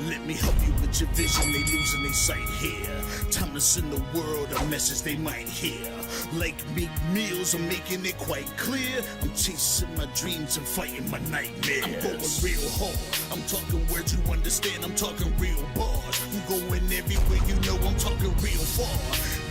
Let me help you with your vision, they losing their sight here. Time to send the world a message they might hear. Like meat meals, I'm making it quite clear. I'm chasing my dreams and fighting my nightmares. I'm going real hard, I'm talking words you understand, I'm talking real bars. I'm going everywhere you know, I'm talking real far.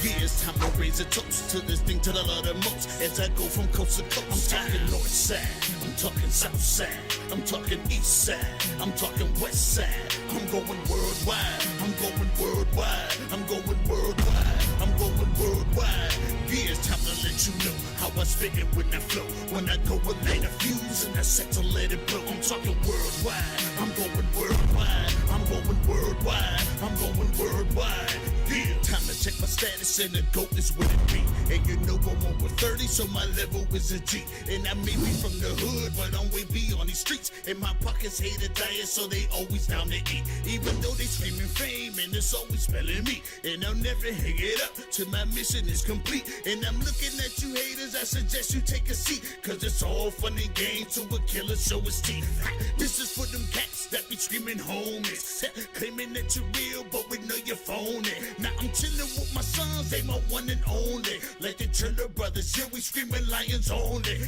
Yeah, it's time to raise a toast to this thing to the love the most. As I go from coast to coast, I'm talking north side, I'm talking south side, I'm talking east side, I'm talking west side. I'm going worldwide, I'm going worldwide, I'm going worldwide, I'm going worldwide. Yeah, it's time to let you know how I spit it when I flow. When I go and light a fuse and I set to let it blow. I'm talking worldwide, I'm going worldwide, I'm going worldwide, I'm going worldwide. Yeah, time to check my status and the GOAT is what it be. And you know I'm over 30, so my level is a G. And I may be from the hood, but I'm way beyond these streets. And my pockets hate a diet, so they always down to eat. Even though they screaming fame, and it's always spelling me. And I'll never hang it up till my mission is complete. And I'm looking at you haters, I suggest you take a seat. Cause it's all fun and games till a killer show his teeth. This is for them cats that be screaming homies. Claiming that you're real, but we know you're phony. Now I'm chilling with my sons, they my one and only. Like the Turner brothers, yeah, we screaming lions only.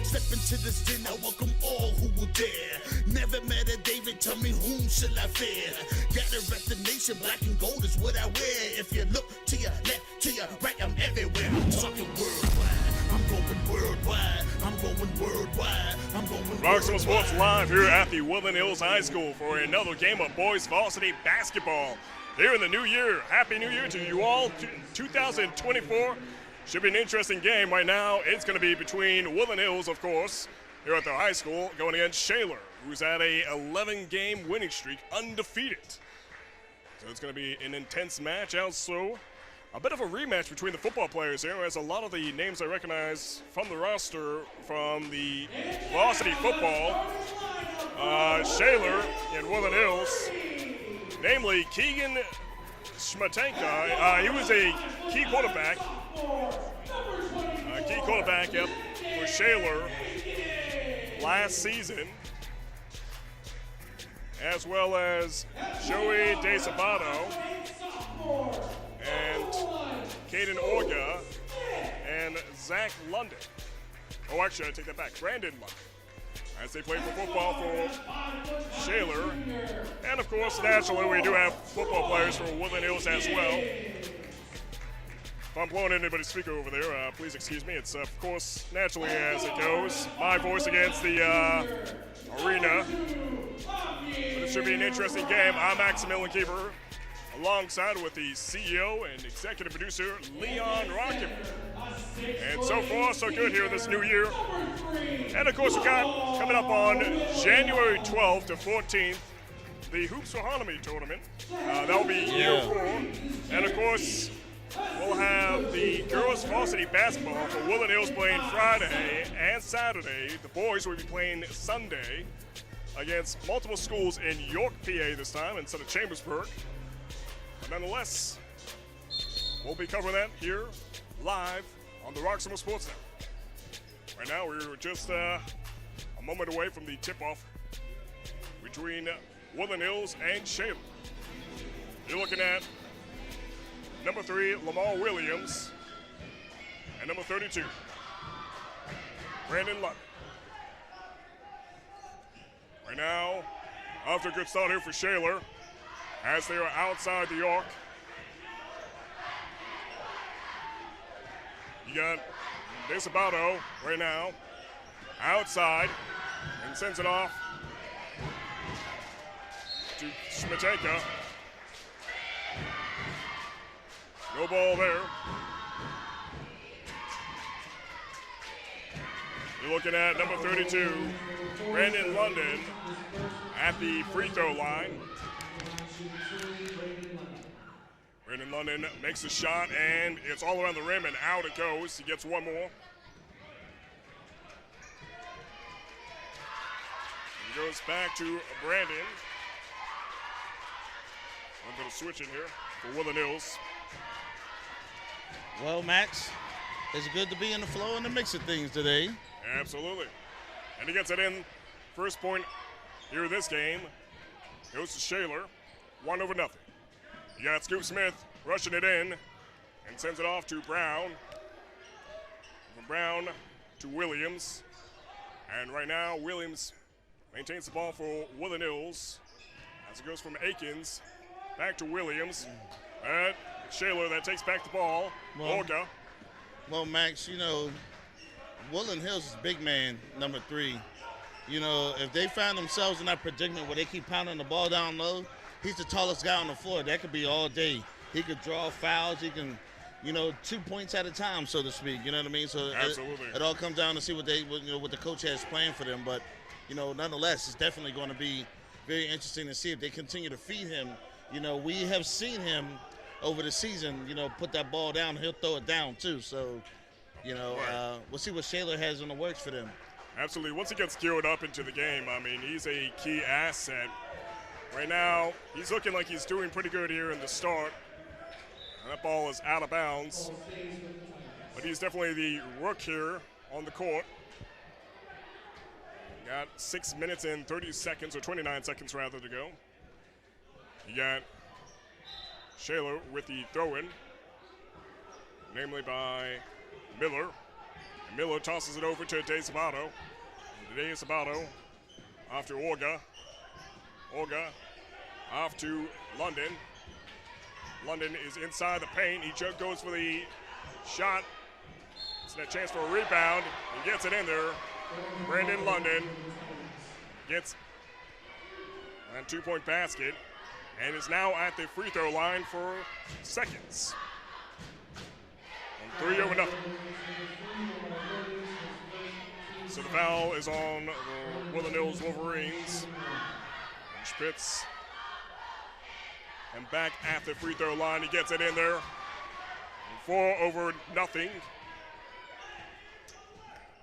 Step into this den, I welcome all who will dare. Never met a David, tell me whom shall I fear? Gotta rep the nation, black and gold is what I wear. If you look to your left, to your right, I'm everywhere. I'm talking worldwide, I'm going worldwide, I'm going worldwide, I'm going worldwide. Roxamore Sports live here at the Woodland Hills High School for another game of boys varsity basketball. Here in the new year. Happy New Year to you all. 2024 should be an interesting game. Right now, it's going to be between Woodland Hills, of course, here at the high school, going against Shaler, who's at a 11-game winning streak, undefeated. So it's going to be an intense match. Also, a bit of a rematch between the football players here, as a lot of the names I recognize from the roster from the varsity football, Shaler and Woodland Hills. Namely, Keegan Schmatenka. He was a key quarterback. Yep, for Shaler last season. As well as Joey DeSabato and Caden Orga and Zach London. Oh, actually, I take that back. Brandon London. As they play for football for Shaler. And of course, naturally, we do have football players for Woodland Hills as well. If I'm blowing anybody's speaker over there, please excuse me. It's, of course, naturally as it goes. My voice against the arena. But it should be an interesting game. I'm Maximilian Keeper, alongside with the CEO and executive producer, Leon Rockett. And so far, so good here this new year. And of course, we got coming up on January 12th to 14th, the Hoops for Harmony tournament. That will be year 4. And of course, we'll have the girls varsity basketball for Woodland Hills playing Friday and Saturday. The boys will be playing Sunday against multiple schools in York, PA this time instead of Chambersburg. But nonetheless, we'll be covering that here live on the Roxamore Sports Network. Right now, we're just a moment away from the tip-off between Woodland Hills and Shaler. You're looking at number 3, Lamar Williams, and number 32, Brandon London. Right now, after a good start here for Shaler, as they are outside the arc. You got DeSabato right now, outside, and sends it off to Schmatenka. No ball there. You're looking at number 32, Brandon London, at the free throw line. Brandon London makes a shot, and it's all around the rim, and out it goes. He gets one more. He goes back to Brandon. I'm going to switch in here for Woodland Hills. Well, Max, it's good to be in the flow and the mix of things today. Absolutely. And he gets it in. First point here in this game goes to Shaler. 1-0. You got Scoop Smith rushing it in and sends it off to Brown. From Brown to Williams. And right now, Williams maintains the ball for Woodland Hills as it goes from Akins back to Williams. And Shaler that takes back the ball. Olga. Well, Max, Woodland Hills is big man, number 3. If they find themselves in that predicament where they keep pounding the ball down low, he's the tallest guy on the floor. That could be all day. He could draw fouls. He can, 2 points at a time, so to speak. You know what I mean? So absolutely. It all comes down to see what the coach has planned for them. But, nonetheless, it's definitely going to be very interesting to see if they continue to feed him. We have seen him over the season, put that ball down. He'll throw it down, too. So, we'll see what Shaler has in the works for them. Absolutely. Once he gets geared up into the game, he's a key asset. Right now, he's looking like he's doing pretty good here in the start. And that ball is out of bounds. But he's definitely the rook here on the court. Got 6 minutes and 30 seconds, or 29 seconds rather, to go. You got Shaler with the throw-in, namely by Miller. And Miller tosses it over to De Sabato. De Sabato off to Olga. Olga off to London. London is inside the paint. He just goes for the shot. It's a chance for a rebound. He gets it in there. Brandon London gets a 2-point basket and is now at the free throw line for seconds. And 3-0. So the foul is on the Woodland Hills Wolverines. And Spitz, and back at the free throw line. He gets it in there. 4-0.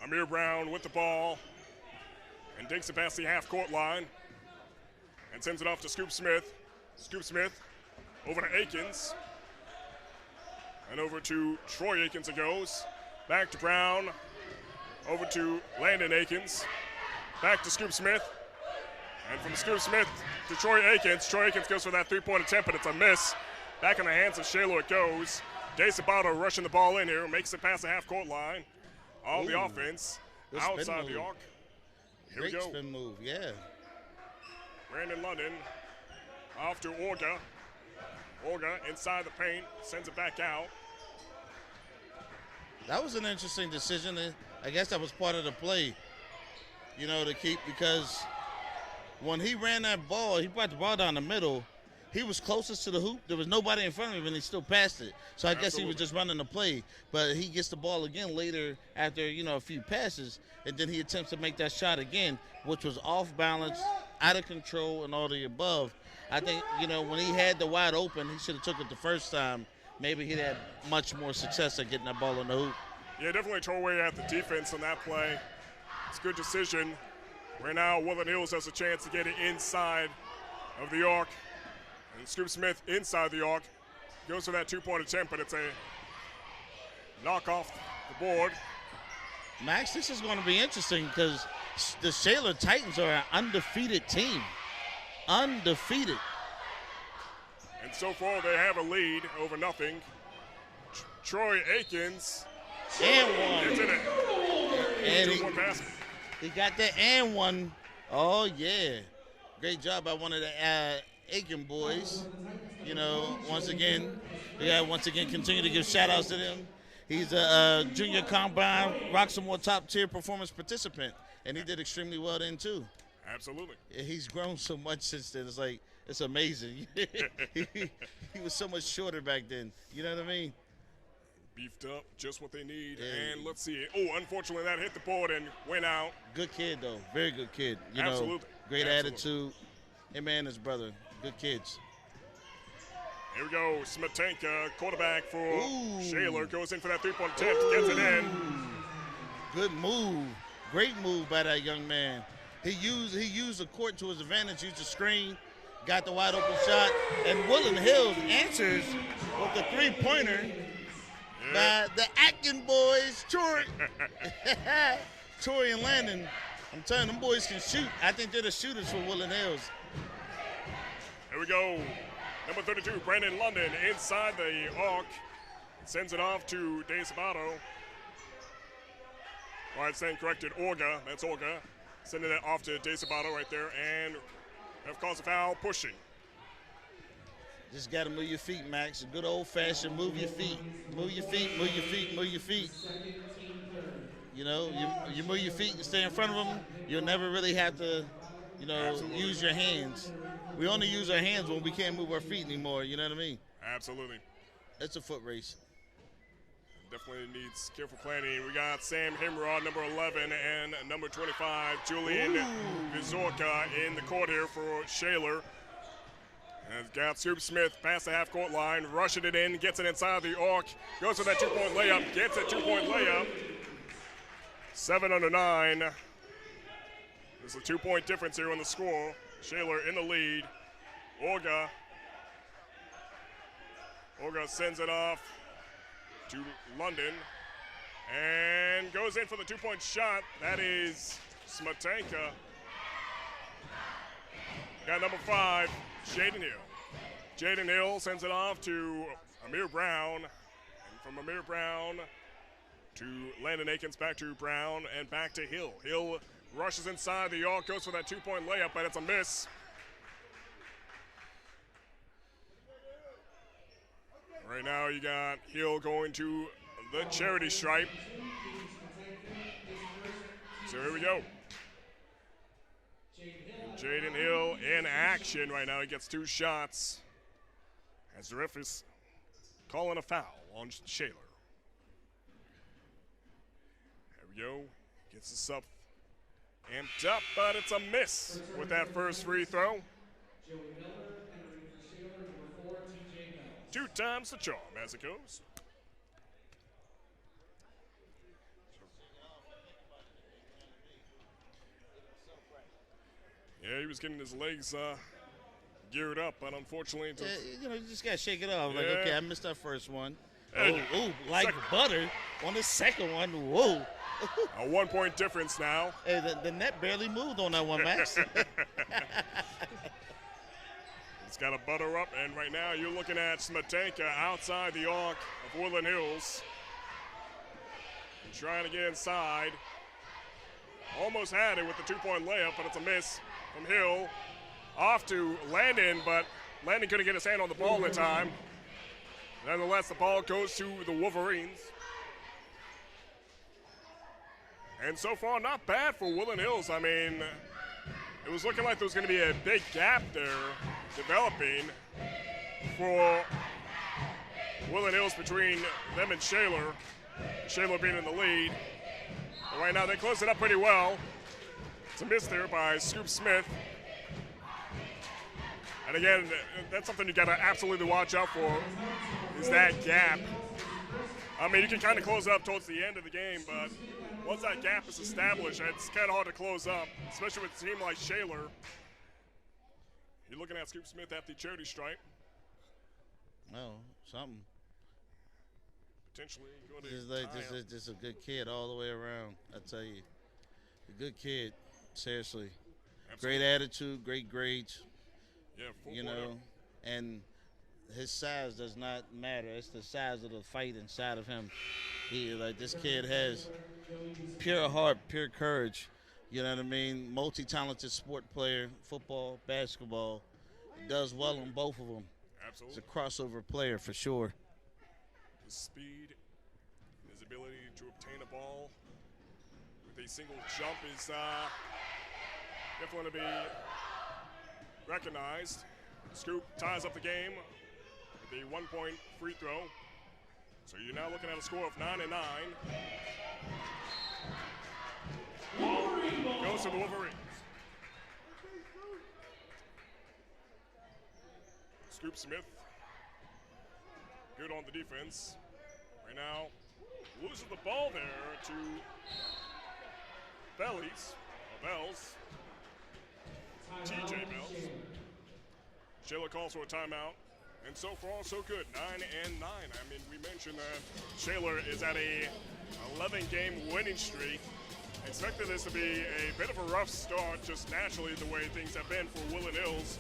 Amir Brown with the ball and dinks it past the half-court line and sends it off to Scoop Smith. Scoop Smith over to Akins. And over to Troy Akins it goes. Back to Brown. Over to Landon Akins. Back to Scoop Smith. And from Scoop Smith to Troy Akins. Troy Akins goes for that 3-point attempt, but it's a miss. Back in the hands of Shaler it goes. De Sabato rushing the ball in here. Makes it past the half-court line. On the offense. Outside the arc. Here we go. Great spin move, yeah. Brandon London off to Olga. Olga inside the paint. Sends it back out. That was an interesting decision. I guess that was part of the play, to keep, because when he ran that ball, he brought the ball down the middle. He was closest to the hoop. There was nobody in front of him, and he still passed it. So I guess he was just running the play. But he gets the ball again later after, a few passes, and then he attempts to make that shot again, which was off balance, out of control, and all the above. I think, when he had the wide open, he should have took it the first time. Maybe he'd had much more success at getting that ball in the hoop. Yeah, definitely tore away at the defense on that play. It's a good decision. Right now, Woodland Hills has a chance to get it inside of the arc. And Scoop Smith inside the arc goes for that 2-point attempt, but it's a knock off the board. Max, this is going to be interesting because the Shaler Titans are an undefeated team. Undefeated. And so far, they have a lead over nothing. Troy Akins. And one. Gets in it. And 2-point basket. He got that and one. Oh, yeah. Great job by one of the Aiken boys. Once again continue to give shout-outs to them. He's a junior combine Roxamore top-tier performance participant, and he did extremely well then, too. Absolutely. He's grown so much since then. It's like, it's amazing. he was so much shorter back then. You know what I mean? Beefed up, just what they need. Yeah. And let's see. Oh, unfortunately, that hit the board and went out. Good kid, though. Very good kid. Absolutely. Great attitude. Him and his brother. Good kids. Here we go. Smetanka, quarterback for Shaler, goes in for that 3-point attempt. Gets it in. Good move. Great move by that young man. He used the court to his advantage, used the screen, got the wide open shot, and Woodland Hills answers with the 3-pointer by the Atkin boys, Troy and Landon. I'm telling you, them boys can shoot. I think they're the shooters for Woodland Hills. There we go. Number 32, Brandon London, inside the arc. Sends it off to De Sabato. All right, stand corrected, Orga. That's Orga. Sending it off to De Sabato right there. And have caused a foul, pushing. Just got to move your feet, Max. A good old-fashioned move your feet. Move your feet, move your feet, move your feet. You know, you move your feet and stay in front of them, you'll never really have to, you know, Absolutely. use your hands. We only use our hands when we can't move our feet anymore, you know what I mean? Absolutely. It's a foot race. Definitely needs careful planning. We got Sam Himrod, number 11, and number 25, Julian Vizorka in the court here for Shaler. And got Scoop Smith past the half-court line, rushing it in, gets it inside the arc, goes for that two-point layup, gets a two-point layup. 7 under 9. There's a 2-point difference here on the score. Shaler in the lead. Orga sends it off to London and goes in for the 2-point shot. That is Smetanka. Got number 5, Jaden Hill. Jaden Hill sends it off to Amir Brown. And from Amir Brown to Landon Akins, back to Brown, and back to Hill. Hill rushes inside the arc, goes for that 2-point layup, but it's a miss. Right now you got Hill going to the charity stripe. So here we go. Jaden Hill in action right now. He gets 2 shots as the ref is calling a foul on Shaler. There we go. Gets this up, amped up, but it's a miss with that first free throw. 2 times the charm as it goes. Yeah, he was getting his legs geared up, but unfortunately, You know, you just got to shake it off. Like, Yeah. okay, I missed that first one. Hey, Like second. butter on the second one. Whoa. a 1-point difference now. Hey, the net barely moved on that one, Max. It's got a butter up, and right now you're looking at Smetanka outside the arc of Woodland Hills. Trying to get inside. Almost had it with the 2-point layup, but it's a miss from Hill. Off to Landon, but Landon couldn't get his hand on the ball in time. Nonetheless, the ball goes to the Wolverines. And so far, not bad for Woodland Hills. I mean, it was looking like there was going to be a big gap there developing for Woodland Hills between them and Shaler. Shaler being in the lead. But right now, they close it up pretty well. It's a miss there by Scoop Smith. And again, that's something you got to absolutely watch out for, is that gap. I mean, you can kind of close up towards the end of the game, but once that gap is established, it's kind of hard to close up, especially with a team like Shaler. You're looking at Scoop Smith at the charity stripe. No, something. Potentially going to Just a good kid all the way around. I tell you, a good kid. Seriously, Absolutely. Great attitude, great grades. Yeah, You know, and his size does not matter. It's the size of the fight inside of him. This kid has pure heart, pure courage. You know what I mean? Multi-talented sport player, football, basketball. Does well on both of them. Absolutely. It's a crossover player for sure. His speed, his ability to obtain a ball with a single jump is definitely to be recognized. Scoop ties up the game with a 1-point free throw. So you're now looking at a score of 9-9. Goes to the Wolverines. Scoop Smith, good on the defense. Right now, loses the ball there to Bells. TJ Bells. Shaler calls for a timeout. And so far, so good. 9-9. I mean, we mentioned that Shaler is at a 11-game winning streak. Expected this to be a bit of a rough start, just naturally the way things have been for Woodland Hills.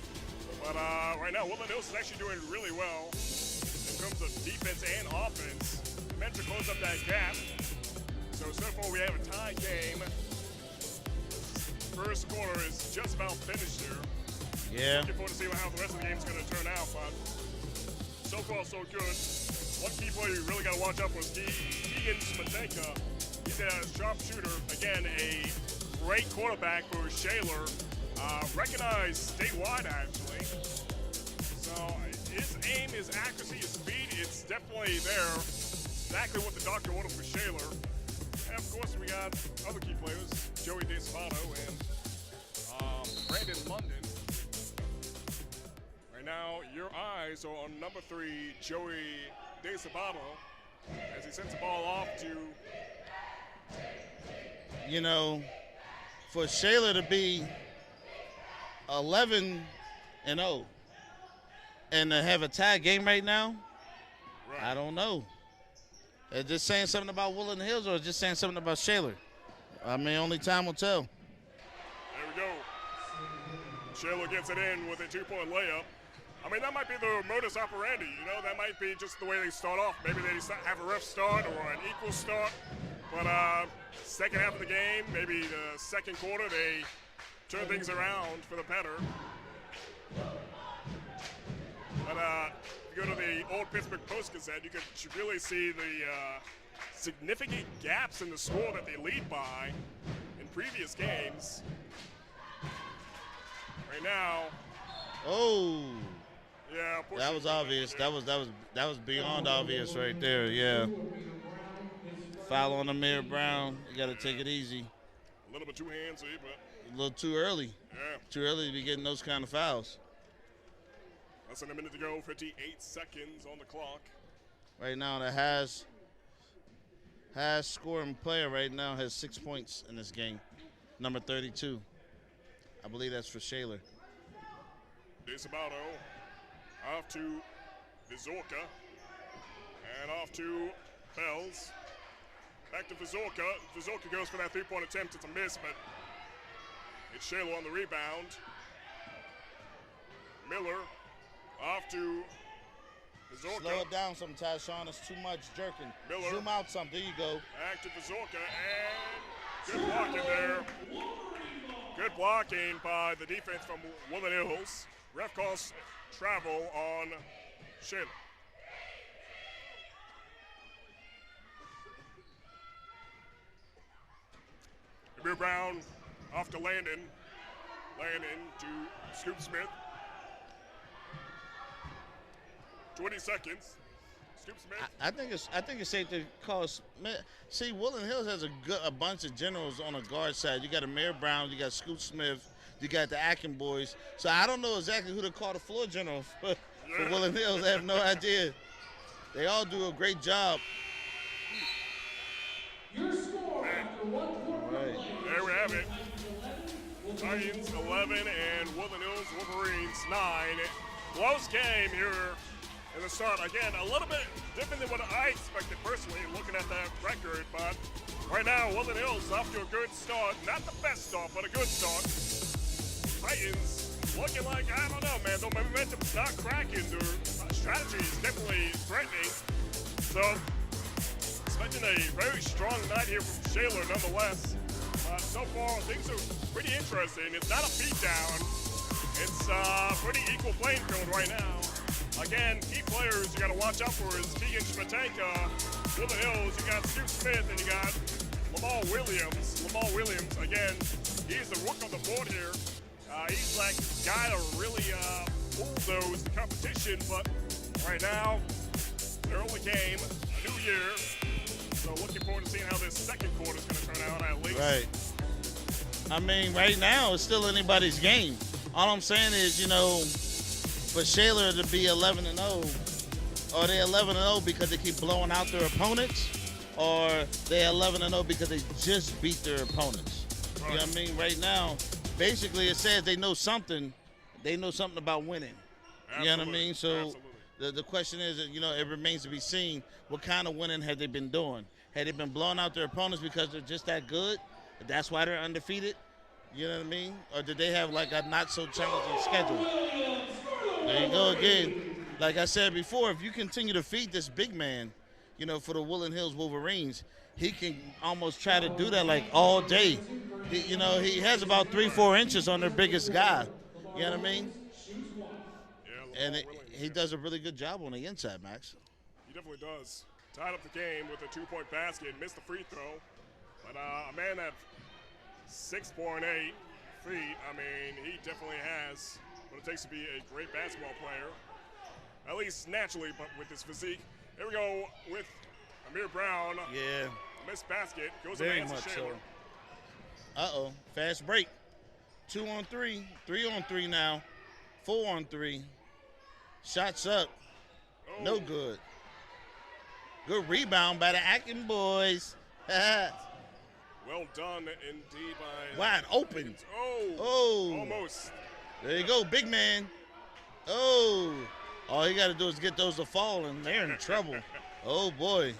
But right now, Woodland Hills is actually doing really well in terms of defense and offense. Meant to close up that gap. So far we have a tie game. First quarter is just about finished here. Yeah. Looking forward to see how the rest of the game is going to turn out, but so far so good. One key player you really got to watch out for is Keegan Smetanka. He's a sharpshooter. Again, a great quarterback for Shaler. Recognized statewide, actually. So his aim, his accuracy, his speed, it's definitely there. Exactly what the doctor ordered for Shaler. And of course, we got other key players, Joey DeSabato and Brandon London. Right now, your eyes are on number 3, Joey DeSabato, as he sends the ball off to... You know, for Shaler to be 11-0 and to have a tie game right now, Right. I don't know. It's just saying something about Woodland Hills or just saying something about Shaler? I mean, only time will tell. There we go. Shaler gets it in with a 2-point layup. I mean, that might be the modus operandi, you know? That might be just the way they start off. Maybe they have a rough start or an equal start. But second half of the game, maybe the second quarter, they turn things around for the better. But if you go to the old Pittsburgh Post-Gazette, you could really see the significant gaps in the score that they lead by in previous games. Right now, yeah, that was obvious. That was beyond obvious right there. Yeah. Foul on Amir Brown. You got to take it easy. A little bit too handsy, but a little too early. Yeah. Too early to be getting those kind of fouls. Less than a minute to go, 58 seconds on the clock. Right now, the highest scoring player right now has 6 points in this game. Number 32. I believe that's for Shaler. DeSabato off to Vizorka and off to Bells. Back to Vizorka. Vizorka goes for that 3-point attempt. It's a miss, but it's Shaler on the rebound. Miller off to Vizorka. Slow it down some, Tyshawn. It's too much jerking. Miller. Zoom out some. There you go. Back to Vizorka, and good blocking there. Good blocking by the defense from Woodland Hills. Ref calls travel on Shaler. Amir Brown off to Landon. Landon to Scoop Smith. 20 seconds. Scoop Smith. I think it's safe to call. See, Woodland Hills has a bunch of generals on the guard side. You got Amir Brown, you got Scoop Smith, you got the Akin boys. So I don't know exactly who to call the floor general for Woodland Hills. I have no idea. They all do a great job. Your score after 1 quarter play. There we have it. Titans 11 and Woodland Hills Wolverines 9. Close game here in the start. Again, a little bit different than what I expected personally looking at that record, but right now Woodland Hills off to a good start. Not the best start, but a good start. Titans looking like, I don't know, man, the momentum's not cracking. Their strategy is definitely threatening. So, expecting a very strong night here from Shaler nonetheless. So far, things are pretty interesting. It's not a beatdown. It's pretty equal playing field right now. Again, key players you got to watch out for is Keegan Smetanka, Woodland Hills. You got Stu Smith, and you got Lamar Williams. Lamar Williams, again, he's the rook on the board here. He's like the guy to really bulldoze the competition. But right now, early game, a new year. So looking forward to seeing how this second quarter is going to turn out at least. Right. I mean, right now, it's still anybody's game. All I'm saying is, you know, for Shaler to be 11-0, are they 11-0 because they keep blowing out their opponents, or they 11-0 because they just beat their opponents? Right. You know what I mean? Right now, basically it says they know something. They know something about winning. Absolutely. You know what I mean? So Absolutely. the question is, you know, it remains to be seen what kind of winning have they been doing. Had they been blowing out their opponents because they're just that good? That's why they're undefeated? You know what I mean? Or did they have like a not so challenging schedule? There you go again. Like I said before, if you continue to feed this big man, you know, for the Woodland Hills Wolverines, he can almost try to do that like all day. He has about 3-4 inches on their biggest guy. You know what I mean? Yeah, And Lamar Williams, he does a really good job on the inside, Max. he definitely does. Tied up the game with a 2-point basket, missed the free throw. But a man at 6'8" feet, I mean, he definitely has what it takes to be a great basketball player. At least naturally, but with his physique. Here we go with Amir Brown. Yeah. Missed basket. Goes Very in much to so. Shaler. Uh-oh. Fast break. 2-on-3. 3-on-3 now. 4-on-3. Shots up. Oh. No good. Good rebound by the Akin boys. Well done indeed by... Wide open. Oh. Almost. There you go, big man. Oh. All you got to do is get those to fall, and they're in trouble. Oh, boy.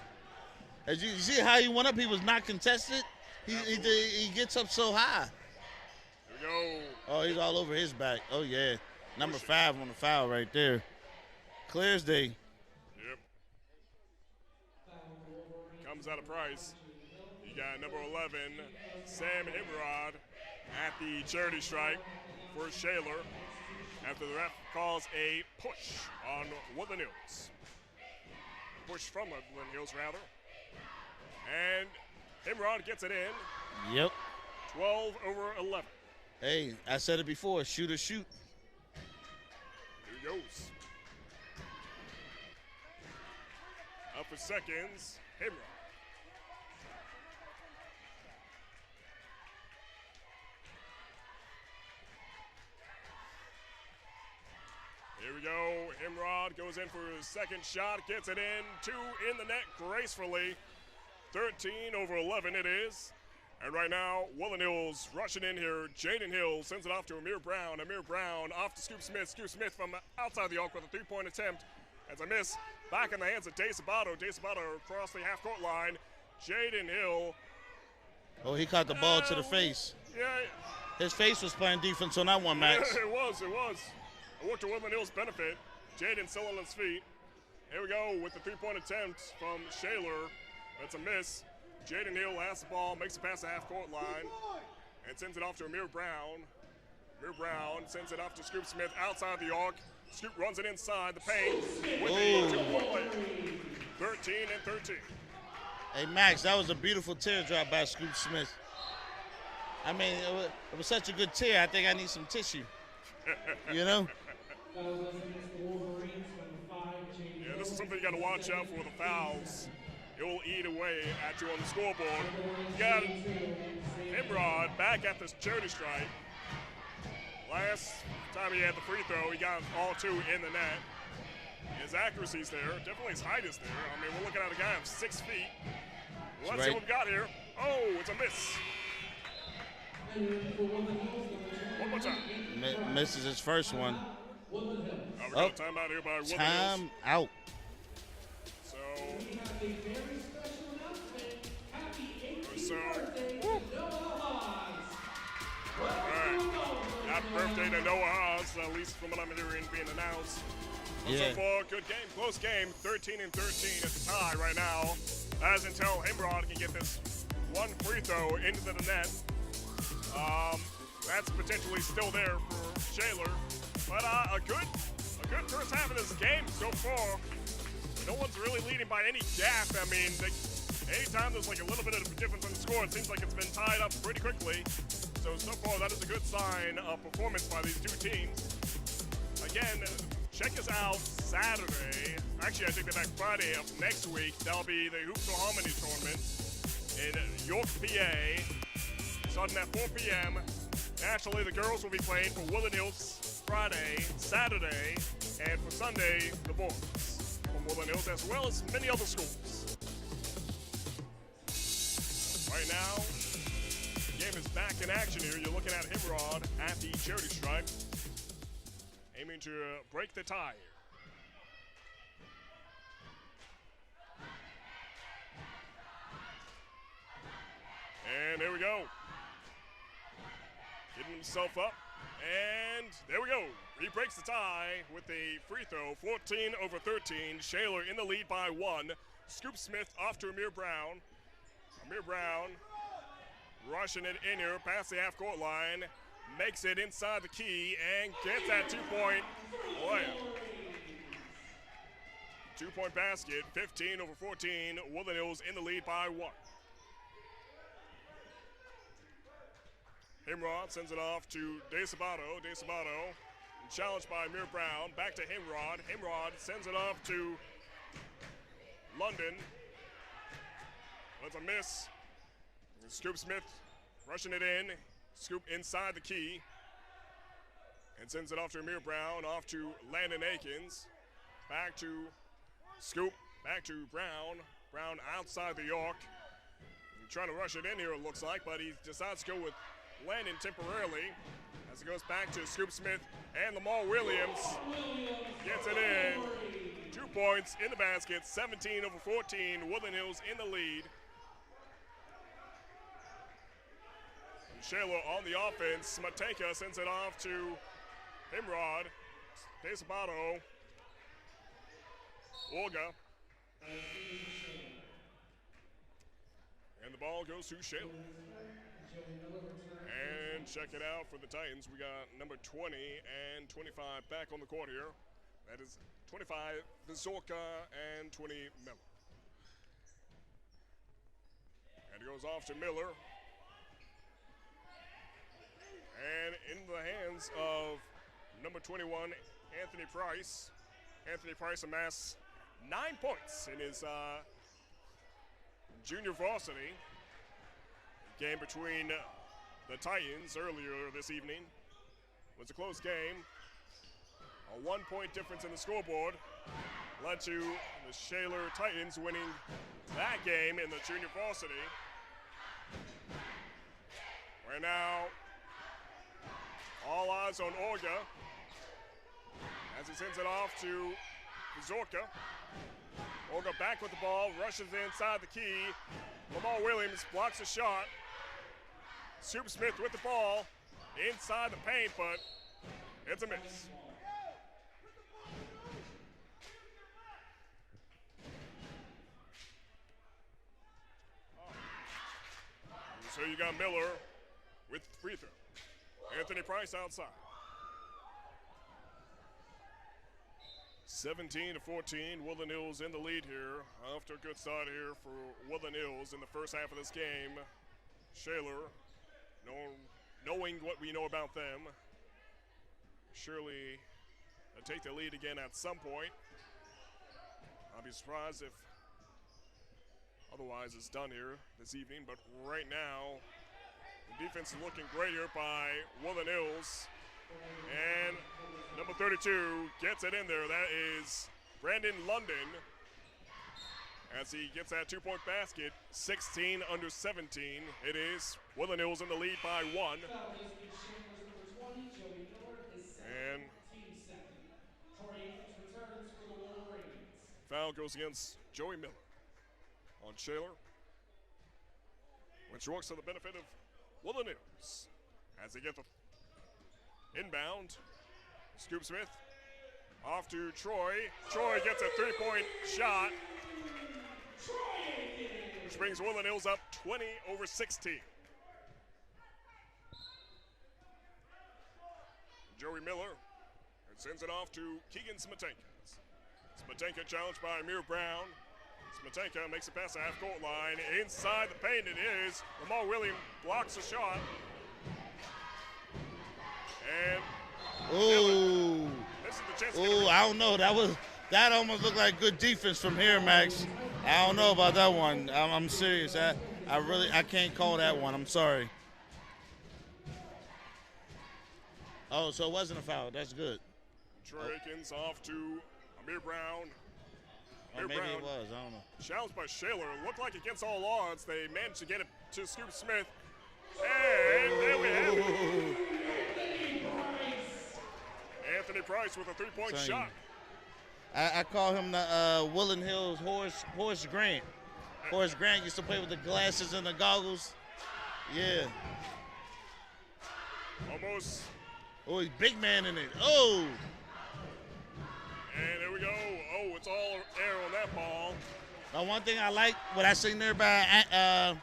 As you see how he went up, he was not contested. He gets up so high. Here we go. Oh, he's all over his back. Oh, yeah. Number 5 on the foul right there. Clear as day. Yep. Comes out of Price. You got number 11, Sam Imrod, at the charity stripe for Shaler after the ref calls a push on Woodland Hills. Push from Woodland Hills, rather. And Imrod gets it in. Yep. 12 over 11. Hey, I said it before, shoot or shoot. Here he goes. Up for seconds, Imrod. Here we go. Imrod goes in for his second shot, gets it in. 2 in the net gracefully. 13 over 11 it is. And right now, Woodland Hills rushing in here. Jaden Hill sends it off to Amir Brown. Amir Brown off to Scoop Smith. Scoop Smith from outside the arc with a 3-point attempt. As a miss, back in the hands of Day Sabato. Day Sabato across the half-court line. Jaden Hill. Oh, he caught the ball to the face. Yeah. His face was playing defense on that one, Max. Yeah, it was. It worked to Woodland Hills' benefit. Jaden still on his feet. Here we go with the 3-point attempt from Shaler. That's a miss. Jaden Hill has the ball, makes it past the half-court line, and sends it off to Amir Brown. Amir Brown sends it off to Scoop Smith outside the arc. Scoop runs it inside the paint with the 2-point layup. 13 and 13. Hey, Max, that was a beautiful teardrop by Scoop Smith. I mean, it was such a good tear, I think I need some tissue. You know? Yeah, this is something you got to watch out for, the fouls. It will eat away at you on the scoreboard. You got Imrod back at this charity stripe. Last time he had the free throw, he got all 2 in the net. His accuracy's there. Definitely his height is there. I mean, we're looking at a guy of 6 feet. Let's see what we got here. Oh, it's a miss. One more time. Misses his first one. We got a timeout here by Woodland Hills. Time out. So, all right. Happy birthday to Noah Haas, at least from what I'm hearing being announced. Yeah. So far, good game, close game, 13 and 13 at the tie right now. As until Imrod can get this one free throw into the net. That's potentially still there for Shaler. But a good first half of this game so far. No one's really leading by any gap. I mean, anytime there's like a little bit of a difference in the score, it seems like it's been tied up pretty quickly. So far, that is a good sign of performance by these 2 teams. Again, check us out Saturday. Actually, I take that back, Friday of next week. That'll be the Hoops for Harmony tournament in York, PA. Starting at 4 p.m. Naturally, the girls will be playing for Woodland Hills Friday, Saturday, and for Sunday, the boys from Woodland Hills, as well as many other schools. Right now, the game is back in action here. You're looking at Imrod at the charity stripe, aiming to break the tie here. And here we go. Getting himself up. And there we go. He breaks the tie with a free throw, 14-13. Shaler in the lead by 1. Scoop Smith off to Amir Brown. Amir Brown rushing it in here past the half-court line. Makes it inside the key and gets that 2-point layup. 2-point basket, 15-14. Woodland Hills in the lead by 1. Himrod sends it off to De Sabato. De Sabato challenged by Amir Brown. Back to Himrod. Himrod sends it off to London. That's a miss. Scoop Smith rushing it in. Scoop inside the key. And sends it off to Amir Brown. Off to Landon Akins. Back to Scoop. Back to Brown. Brown outside the arc. Trying to rush it in here, it looks like, but he decides to go with Landon temporarily as it goes back to Scoop Smith and Lamar Williams gets it in. 2 points in the basket, 17-14. Woodland Hills in the lead. Shaler on the offense. Smatenka sends it off to Himrod. De Sabato. Olga. And the ball goes to Shaler. And check it out for the Titans. We got number 20 and 25 back on the court here. That is 25 Vizorka and 20 Miller. And it goes off to Miller. And in the hands of number 21, Anthony Price. Anthony Price amassed 9 points in his junior varsity game between the Titans earlier this evening. It was a close game. A 1-point difference in the scoreboard led to the Shaler Titans winning that game in the junior varsity. Right now, all eyes on Olga as he sends it off to Zorka. Olga back with the ball, rushes inside the key. Lamar Williams blocks the shot. Scoop Smith with the ball inside the paint, but it's a miss. So you got Miller with free throw. Anthony Price outside. 17-14, Woodland Hills in the lead here. After a good start here for Woodland Hills in the first half of this game. Shaler, knowing what we know about them, surely take the lead again at some point. I'll be surprised if otherwise it's done here this evening, but right now, the defense is looking great here by Woodland Hills. And number 32 gets it in there. That is Brandon London as he gets that 2-point basket, 16-17. It is Woodland Hills in the lead by 1. And foul goes against Joey Miller on Shaler, which works to the benefit of Woodland Hills as they get the inbound. Scoop Smith off to Troy. Troy gets a 3-point shot, which brings Woodland Hills up 20-16. Joey Miller sends it off to Keegan Smatenka. Smatenka challenged by Amir Brown. Smatenka makes a pass to half-court line. Inside the paint it is. Lamar Williams blocks the shot. And ooh, this is the chance. Ooh, I don't know. That almost looked like good defense from here, Max. I don't know about that one. I'm serious. I can't call that one. I'm sorry. Oh, so it wasn't a foul. That's good. Troy Akins off to Amir Brown. Or maybe it was. I don't know. Challenged by Shaler. Looked like against all odds. They managed to get it to Scoop Smith. And there we have it. Anthony Price with a 3-point shot. I call him the Woodland Hills Horace Grant. Horace Grant used to play with the glasses and the goggles. Yeah. Almost Oh, he's big man in it. Oh. And there we go. Oh, it's all air on that ball. One thing I like, what I seen there by, I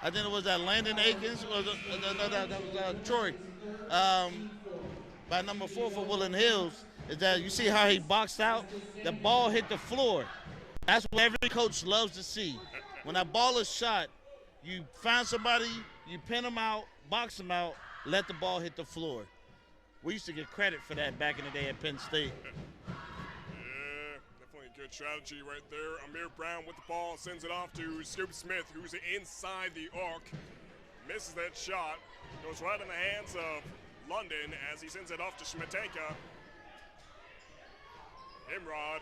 think it was that Landon Akins, or that was Troy, by number 4 for Woodland Hills, is that you see how he boxed out? The ball hit the floor. That's what every coach loves to see. When that ball is shot, you find somebody, you pin them out, box them out, let the ball hit the floor. We used to get credit for that back in the day at Penn State. Yeah, definitely a good strategy right there. Amir Brown with the ball, sends it off to Scoop Smith, who's inside the arc. Misses that shot. Goes right in the hands of London as he sends it off to Schmetenka. Imrod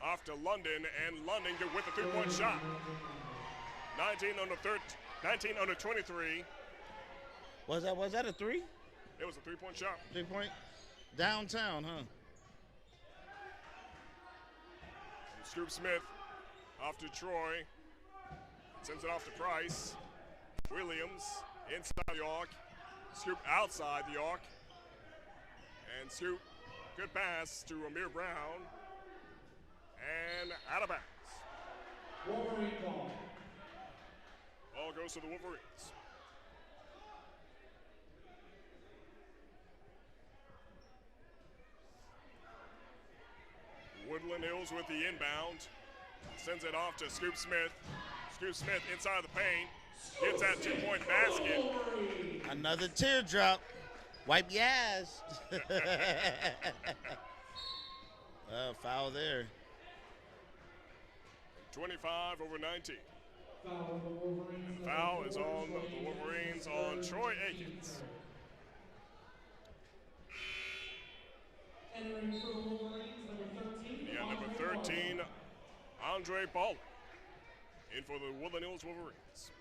off to London, and London good with a 3-point shot. 19 under 23. Was that a 3? It was a 3-point shot. 3-point? Downtown, huh? And Scoop Smith off to Troy. Sends it off to Price. Williams inside the arc. Scoop outside the arc. And Scoop, good pass to Amir Brown. And out of bounds. Wolverine ball. Ball goes to the Wolverines. Woodland Hills with the inbound. Sends it off to Scoop Smith. Scoop Smith inside the paint. Gets that 2-point basket. Another teardrop. Wipe your ass. Foul there. 25 over 19. Foul on the Wolverines. And the foul is on the Wolverines on Troy Akins. Entering for the Wolverines, number 13. Yeah, number 13, Andre Baller. In for the Woodland Hills Wolverines.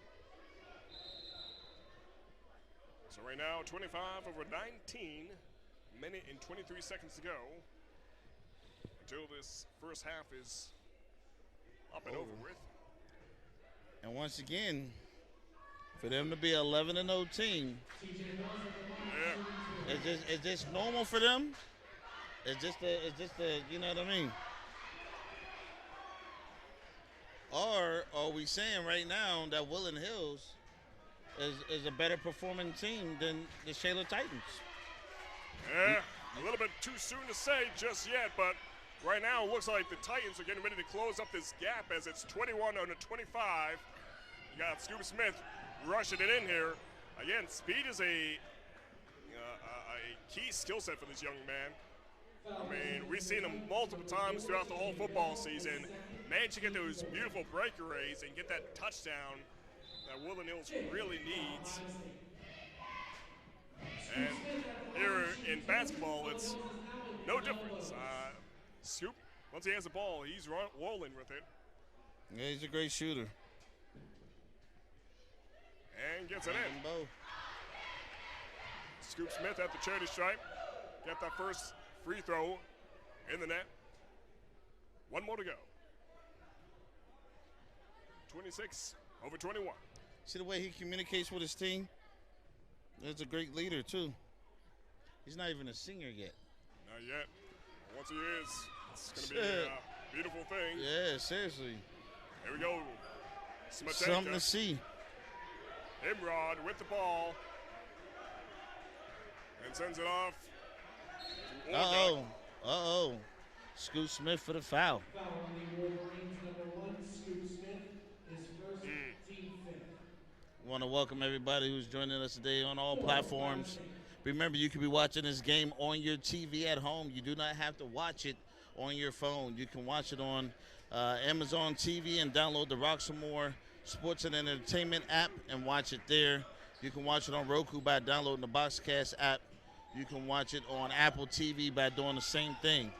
So right now, 25 over 19. Minute and 23 seconds to go. Until this first half is up and over with. And once again, for them to be 11-0 team, Yeah. it's just normal for them. It's just the you know what I mean? Or are we saying right now that Woodland Hills is a better performing team than the Shaler Titans? Yeah, a little bit too soon to say just yet, but right now it looks like the Titans are getting ready to close up this gap as it's 21 under 25. You got Scoop Smith rushing it in here. Again, speed is a key skill set for this young man. I mean, we've seen him multiple times throughout the whole football season. Managed to get those beautiful breakaways and get that touchdown that Woodland Hills really needs. And here in basketball, it's no difference. Scoop, once he has the ball, he's rolling with it. Yeah, he's a great shooter. And gets it in. Scoop Smith at the charity stripe. Got that first free throw in the net. One more to go. 26 over 21. See the way he communicates with his team? He's a great leader, too. He's not even a senior yet. Not yet. Once he is, it's going to be a beautiful thing. Yeah, seriously. Here we go. Something to see. Imrod with the ball. And sends it off. Uh-oh. Scoop Smith for the foul. Foul on the Wolverines, number 1, Scoop Smith, his first, team fifth. Want to welcome everybody who's joining us today on all platforms. Remember, you can be watching this game on your TV at home. You do not have to watch it on your phone. You can watch it on Amazon TV and download the Roxamore Sports and Entertainment app and watch it there. You can watch it on Roku by downloading the Boxcast app. You can watch it on Apple TV by doing the same thing.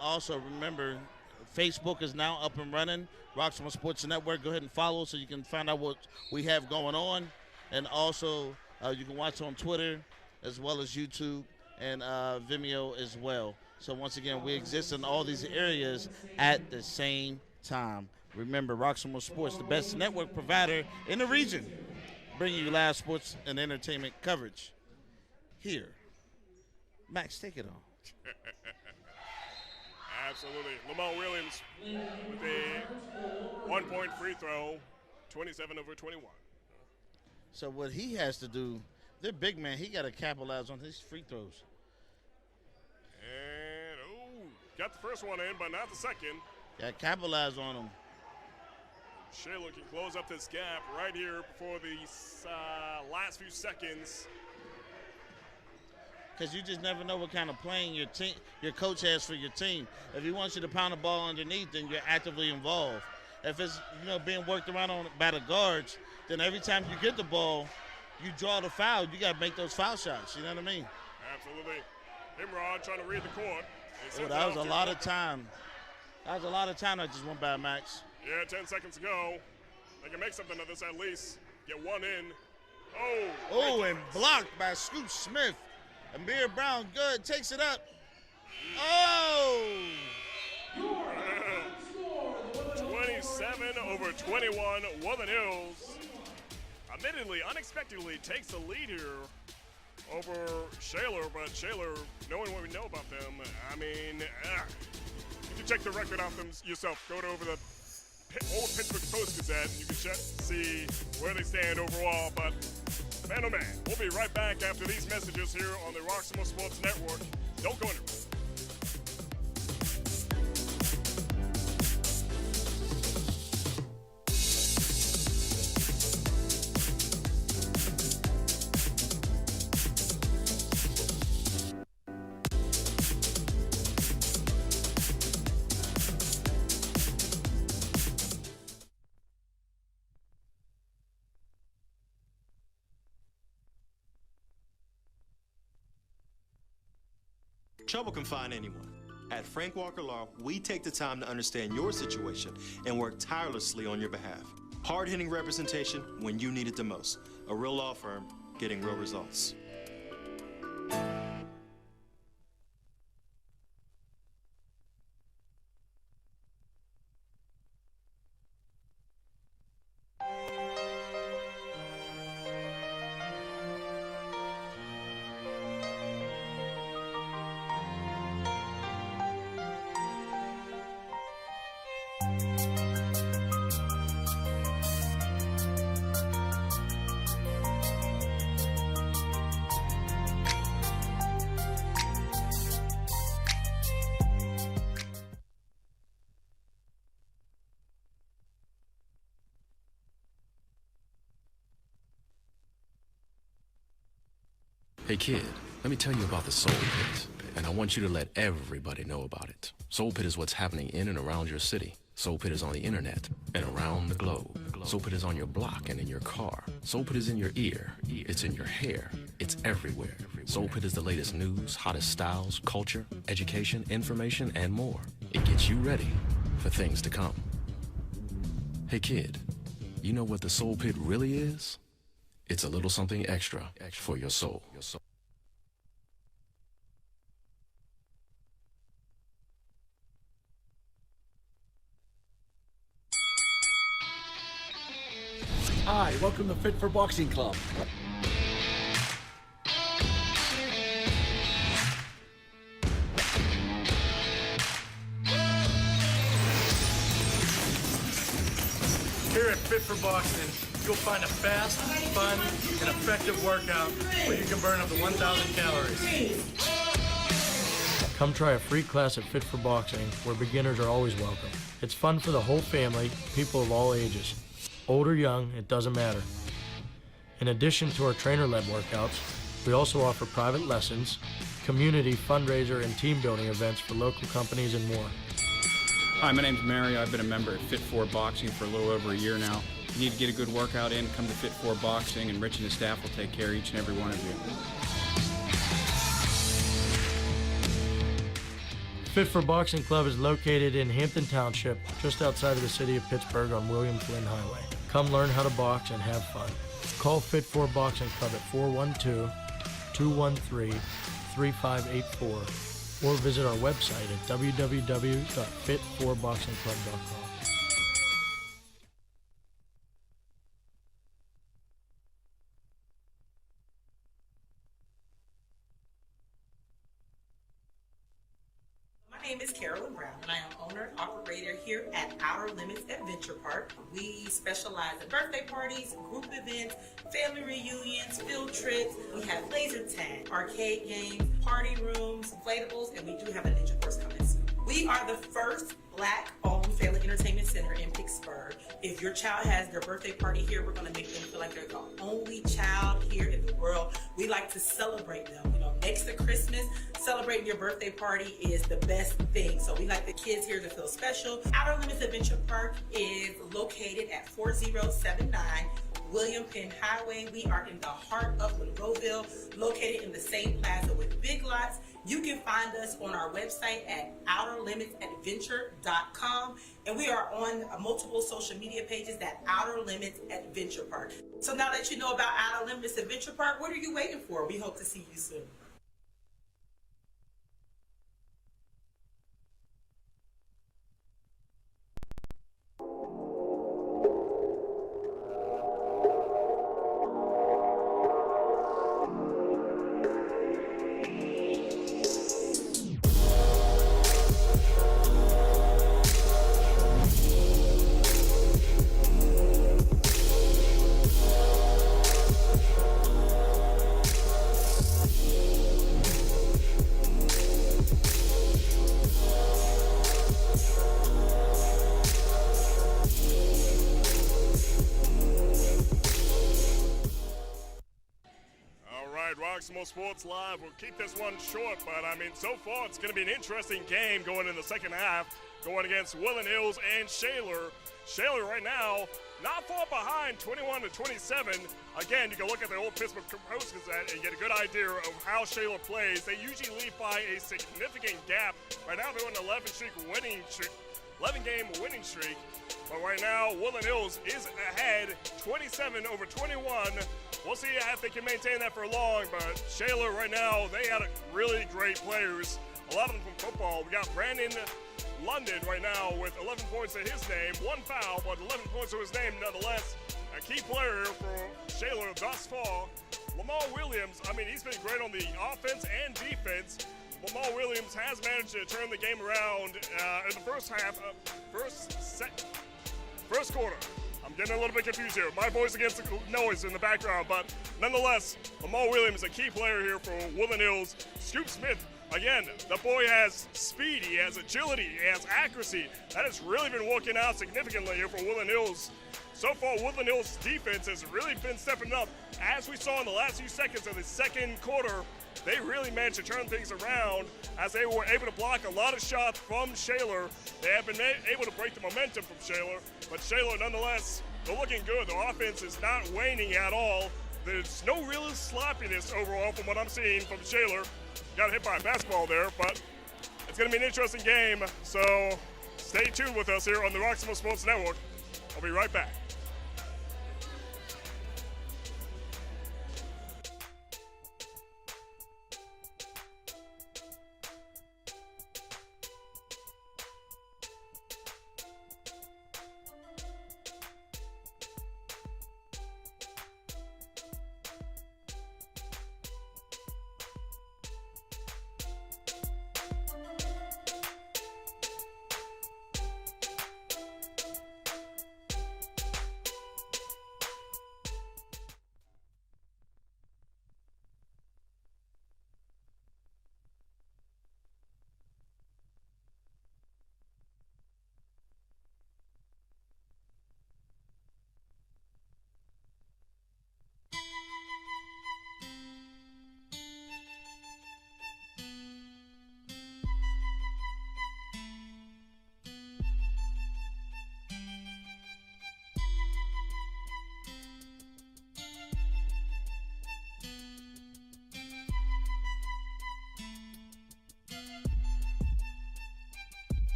Also, remember, Facebook is now up and running. Roxamore Sports Network. Go ahead and follow so you can find out what we have going on. And also, you can watch on Twitter as well as YouTube and Vimeo as well. So once again, we exist in all these areas at the same time. Remember, Roxamore Sports, the best network provider in the region, bringing you live sports and entertainment coverage here Max, take it on. Absolutely. Lamar Williams with a 1-point free throw, 27 over 21. So what he has to do, they're big man, he got to capitalize on his free throws. And, got the first one in, but not the second. Got to capitalize on them. Shaler can close up this gap right here before the last few seconds. Because you just never know what kind of playing your coach has for your team. If he wants you to pound the ball underneath, then you're actively involved. If it's being worked around by the guards, then every time you get the ball, you draw the foul. You got to make those foul shots. You know what I mean? Absolutely. Himrod trying to read the court. That was a lot of time. That was a lot of time that just went by, Max. Yeah, 10 seconds to go. They can make something of this at least. Get one in. And blocked by Scoot Smith. Amir Brown, good, takes it up. 27 over 21. Woodland Hills, admittedly, unexpectedly takes the lead here over Shaler, but Shaler, knowing what we know about them, I mean, you can check the record out them yourself. Go over the old Pittsburgh Post-Gazette, and you can see where they stand overall, but man, oh man, we'll be right back after these messages here on the Roxamore Sports Network. Don't go anywhere. Trouble can find anyone. At Frank Walker Law, we take the time to understand your situation and work tirelessly on your behalf. Hard-hitting representation when you need it the most. A real law firm getting real results. Hey kid, let me tell you about the Soul Pit, and I want you to let everybody know about it. Soul Pit is what's happening in and around your city. Soul Pit is on the internet and around the globe. Soul Pit is on your block and in your car. Soul Pit is in your ear. It's in your hair. It's everywhere. Soul Pit is the latest news, hottest styles, culture, education, information, and more. It gets you ready for things to come. Hey kid, you know what the Soul Pit really is? It's a little something extra for your soul. Hi, welcome to Fit for Boxing Club. Here at Fit for Boxing, you'll find a fast, fun, and effective workout where you can burn up to 1,000 calories. Come try a free class at Fit for Boxing, where beginners are always welcome. It's fun for the whole family, people of all ages. Old or young, it doesn't matter. In addition to our trainer-led workouts, we also offer private lessons, community fundraiser and team building events for local companies and more. Hi, my name's Mary. I've been a member at Fit 4 Boxing for a little over a year now. If you need to get a good workout in, come to Fit 4 Boxing, and Rich and his staff will take care of each and every one of you. Fit for Boxing Club is located in Hampton Township, just outside of the city of Pittsburgh on William Flynn Highway. Come learn how to box and have fun. Call Fit 4 Boxing Club at 412-213-3584 or visit our website at www.fit4boxingclub.com. name is Carolyn Brown, and I am owner and operator here at Outer Limits Adventure Park. We specialize in birthday parties, group events, family reunions, field trips. We have laser tag, arcade games, party rooms, inflatables, and we do have a ninja course coming soon. We are the first Black-owned family entertainment center in Pittsburgh. If your child has their birthday party here, we're going to make them feel like they're the only child here in the world. We like to celebrate them. You know, next to Christmas, celebrating your birthday party is the best thing. So we like the kids here to feel special. Outer Limits Adventure Park is located at 4079 William Penn Highway. We are in the heart of Monroeville, located in the same plaza with Big Lots. You can find us on our website at outerlimitsadventure.com, and we are on multiple social media pages at Outer Limits Adventure Park. So now that you know about Outer Limits Adventure Park, what are you waiting for? We hope to see you soon. Roxamore Sports Live. We'll keep this one short, but I mean, so far it's going to be an interesting game going in the second half, going against Woodland Hills and Shaler. Shaler right now not far behind, 21-27. Again, you can look at the old Pittsburgh Post-Gazette and get a good idea of how Shaler plays. They usually lead by a significant gap. Right now they're on an 11-game winning streak. But right now, Woodland Hills is ahead, 27-21. We'll see if they can maintain that for long, but Shaler right now, they had really great players, a lot of them from football. We got Brandon London right now with 11 points to his name, one foul, but 11 points to his name nonetheless. A key player for Shaler thus far. Lamar Williams, I mean, he's been great on the offense and defense. Lamar Williams has managed to turn the game around in the first half, first quarter. I'm getting a little bit confused here. My voice against the noise in the background, but nonetheless, Lamar Williams, a key player here for Woodland Hills. Scoop Smith, again, the boy has speed, he has agility, he has accuracy. That has really been working out significantly here for Woodland Hills. So far, Woodland Hills' defense has really been stepping up. As we saw in the last few seconds of the second quarter, they really managed to turn things around as they were able to block a lot of shots from Shaler. They have been able to break the momentum from Shaler, but Shaler, nonetheless, they're looking good. The offense is not waning at all. There's no real sloppiness overall from what I'm seeing from Shaler. Got hit by a basketball there, but it's going to be an interesting game. So stay tuned with us here on the Roxamore Sports Network. I'll be right back.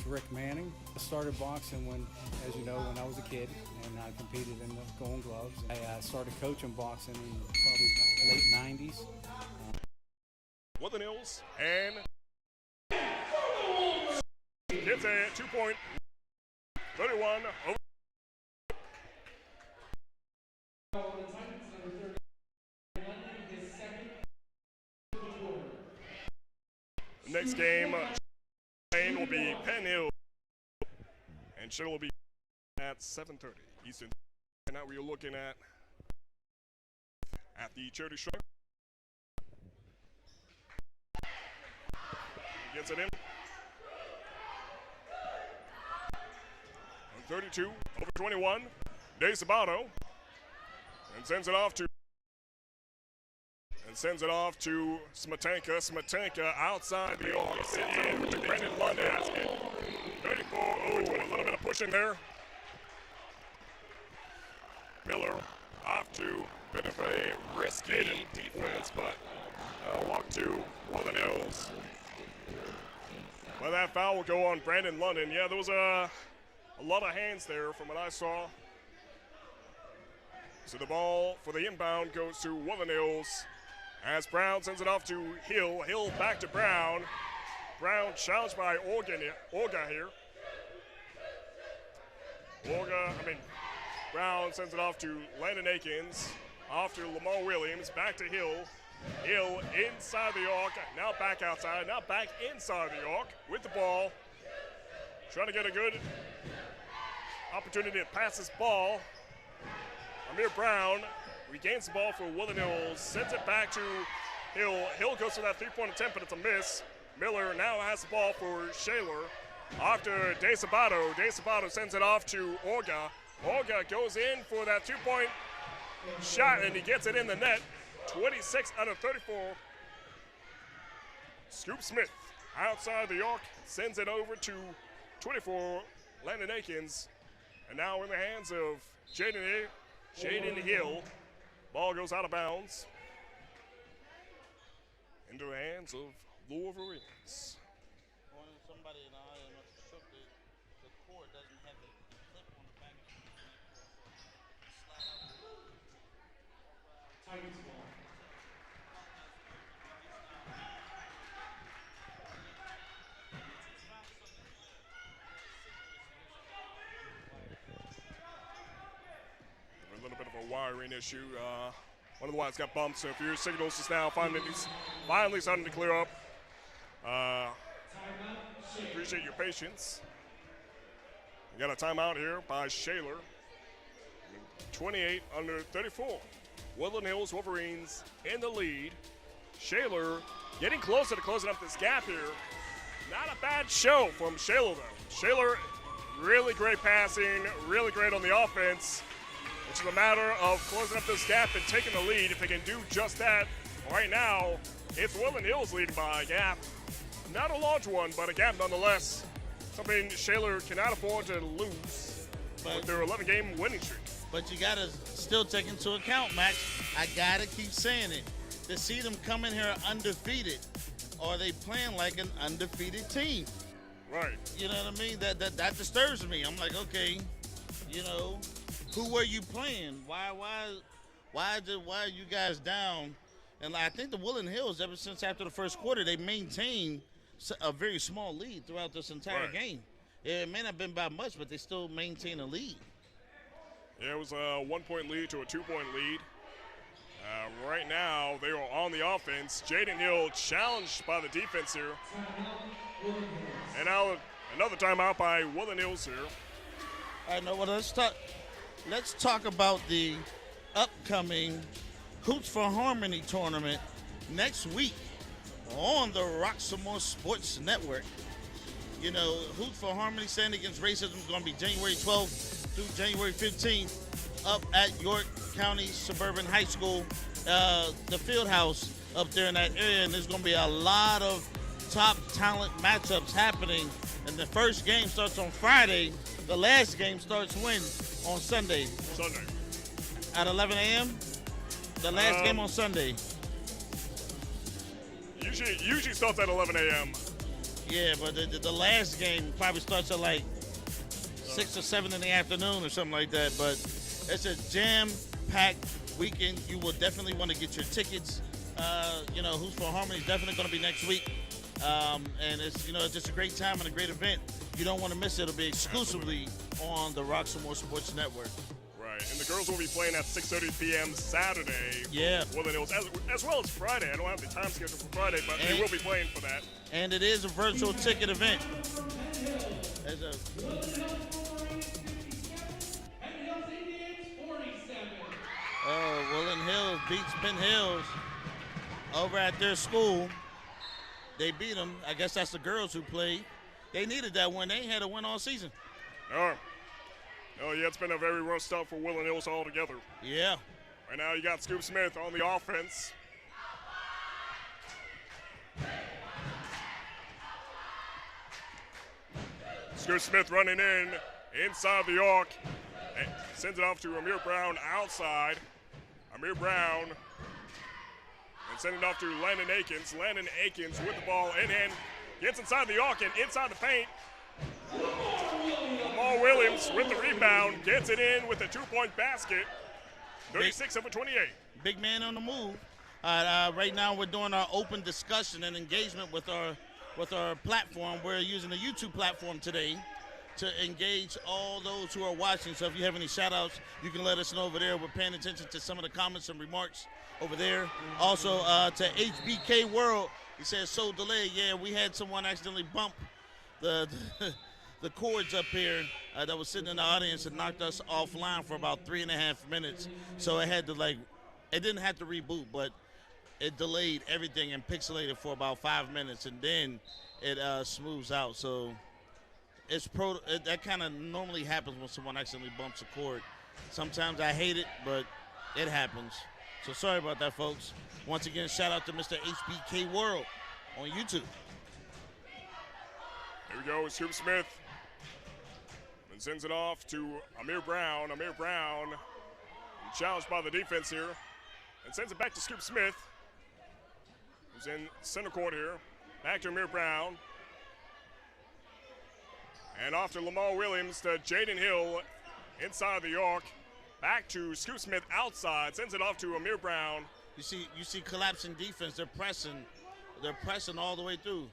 Rick Manning. I started boxing when, as you know, when I was a kid, and I competed in the Golden Gloves. I started coaching boxing in probably late 90s. Woodland Hills and gets a 2-point 31 over. Next game will be Penn Hill, and Shaler will be at 7:30 Eastern. And now we are looking at the charity stripe. Gets it in. 32 over 21. De Sabato, and sends it off to Smetanka. Smetanka outside the arc. In to Brandon London. 34 over 20. A little bit of pushing there. Miller off to bit of a risky defense, but walk to Woodland Hills. Well, that foul will go on Brandon London. Yeah, there was a lot of hands there from what I saw. So the ball for the inbound goes to Woodland Hills as Brown sends it off to Hill. Hill back to Brown. Brown challenged by Olga here. Brown sends it off to Landon Akins. Off to Lamar Williams. Back to Hill. Hill inside the arc. Now back outside. Now back inside the arc with the ball. Trying to get a good opportunity to pass this ball. Amir Brown regains the ball for Woodland Hills. Sends it back to Hill. Hill goes for that three-point attempt, but it's a miss. Miller now has the ball for Shaler. Off to De Sabato. De Sabato sends it off to Orga. Orga goes in for that two-point shot, and he gets it in the net. 26 out of 34. Scoop Smith outside the arc sends it over to 24, Landon Akins. And now in the hands of Jaden Hill. Ball goes out of bounds. Into the hands of the Wolverines. Somebody in the audience shook the cord doesn't have the clip on the back. Titans ball. A little bit of a wiring issue. One of the wires got bumped, so if your signals just now finally starting to clear up, appreciate your patience. We got a timeout here by Shaler. 28 under 34. Woodland Hills Wolverines in the lead. Shaler getting closer to closing up this gap here. Not a bad show from Shaler, though. Shaler, really great passing, really great on the offense. It's a matter of closing up this gap and taking the lead. If they can do just that, right now, it's Woodland Hills leading by a gap. Not a large one, but a gap nonetheless. Something Shaler cannot afford to lose with their 11-game winning streak. But you got to still take into account, Max, I got to keep saying it. To see them come in here undefeated, are they playing like an undefeated team? Right. You know what I mean? That disturbs me. I'm like, okay, you know, who were you playing? Why are you guys down? And I think the Woodland Hills, ever since after the first quarter, they maintained a very small lead throughout this entire game. It may not have been by much, but they still maintain a lead. Yeah, it was a 1-point lead to a 2-point lead. Right now, they are on the offense. Jaden Hill challenged by the defense here. And now another timeout by Woodland Hills here. All right, well, let's talk about the upcoming Hoops for Harmony tournament next week on the Roxamore Sports Network. You know, Hoops for Harmony Standing Against Racism is going to be January 12th through January 15th up at York County Suburban High School, the field house up there in that area, and there's going to be a lot of top talent matchups happening. And the first game starts on Friday. The last game starts when? On Sunday. Sunday. At 11 a.m.? The last game on Sunday. Usually starts at 11 a.m. Yeah, but the last game probably starts at like 6 or 7 in the afternoon or something like that. But it's a jam-packed weekend. You will definitely want to get your tickets. Who's for Harmony is definitely going to be next week. And it's just a great time and a great event. You don't want to miss it. It'll be exclusively on the Roxamore Sports Network. Right, and the girls will be playing at 6:30 p.m. Saturday. Yeah. Woodland Hills, as well as Friday. I don't have the time schedule for Friday, but they will be playing for that. And it is a virtual ticket event. Woodland Hills beats Ben Hills over at their school. They beat them. I guess that's the girls who played. They needed that win. They ain't had a win all season. Oh, yeah, it's been a very rough start for Woodland Hills altogether. Yeah. Right now you got Scoop Smith on the offense. Scoop Smith running inside the arc. And sends it off to Amir Brown outside. Amir Brown. And sending it off to Landon Akins. Landon Akins with the ball in hand. Gets inside the arc and inside the paint. Lamar Williams with the rebound. Gets it in with a 2-point basket. 36 over 28. Big man on the move. Right now we're doing our open discussion and engagement with our platform. We're using the YouTube platform today to engage all those who are watching. So if you have any shout-outs, you can let us know over there. We're paying attention to some of the comments and remarks over there. Also to HBK World, he says, so delayed. Yeah, we had someone accidentally bump the cords up here that was sitting in the audience and knocked us offline for about 3.5 minutes. So it had to it didn't have to reboot, but it delayed everything and pixelated for about 5 minutes, and then it smooths out. So that kind of normally happens when someone accidentally bumps a cord. Sometimes I hate it, but it happens. So sorry about that, folks. Once again, shout out to Mr. HBK World on YouTube. Here we go, Scoop Smith. And sends it off to Amir Brown. Amir Brown challenged by the defense here. And sends it back to Scoop Smith, who's in center court here. Back to Amir Brown. And off to Lamar Williams to Jaden Hill inside the arc. Back to Scoop Smith outside. Sends it off to Amir Brown. You see collapsing defense. They're pressing all the way through.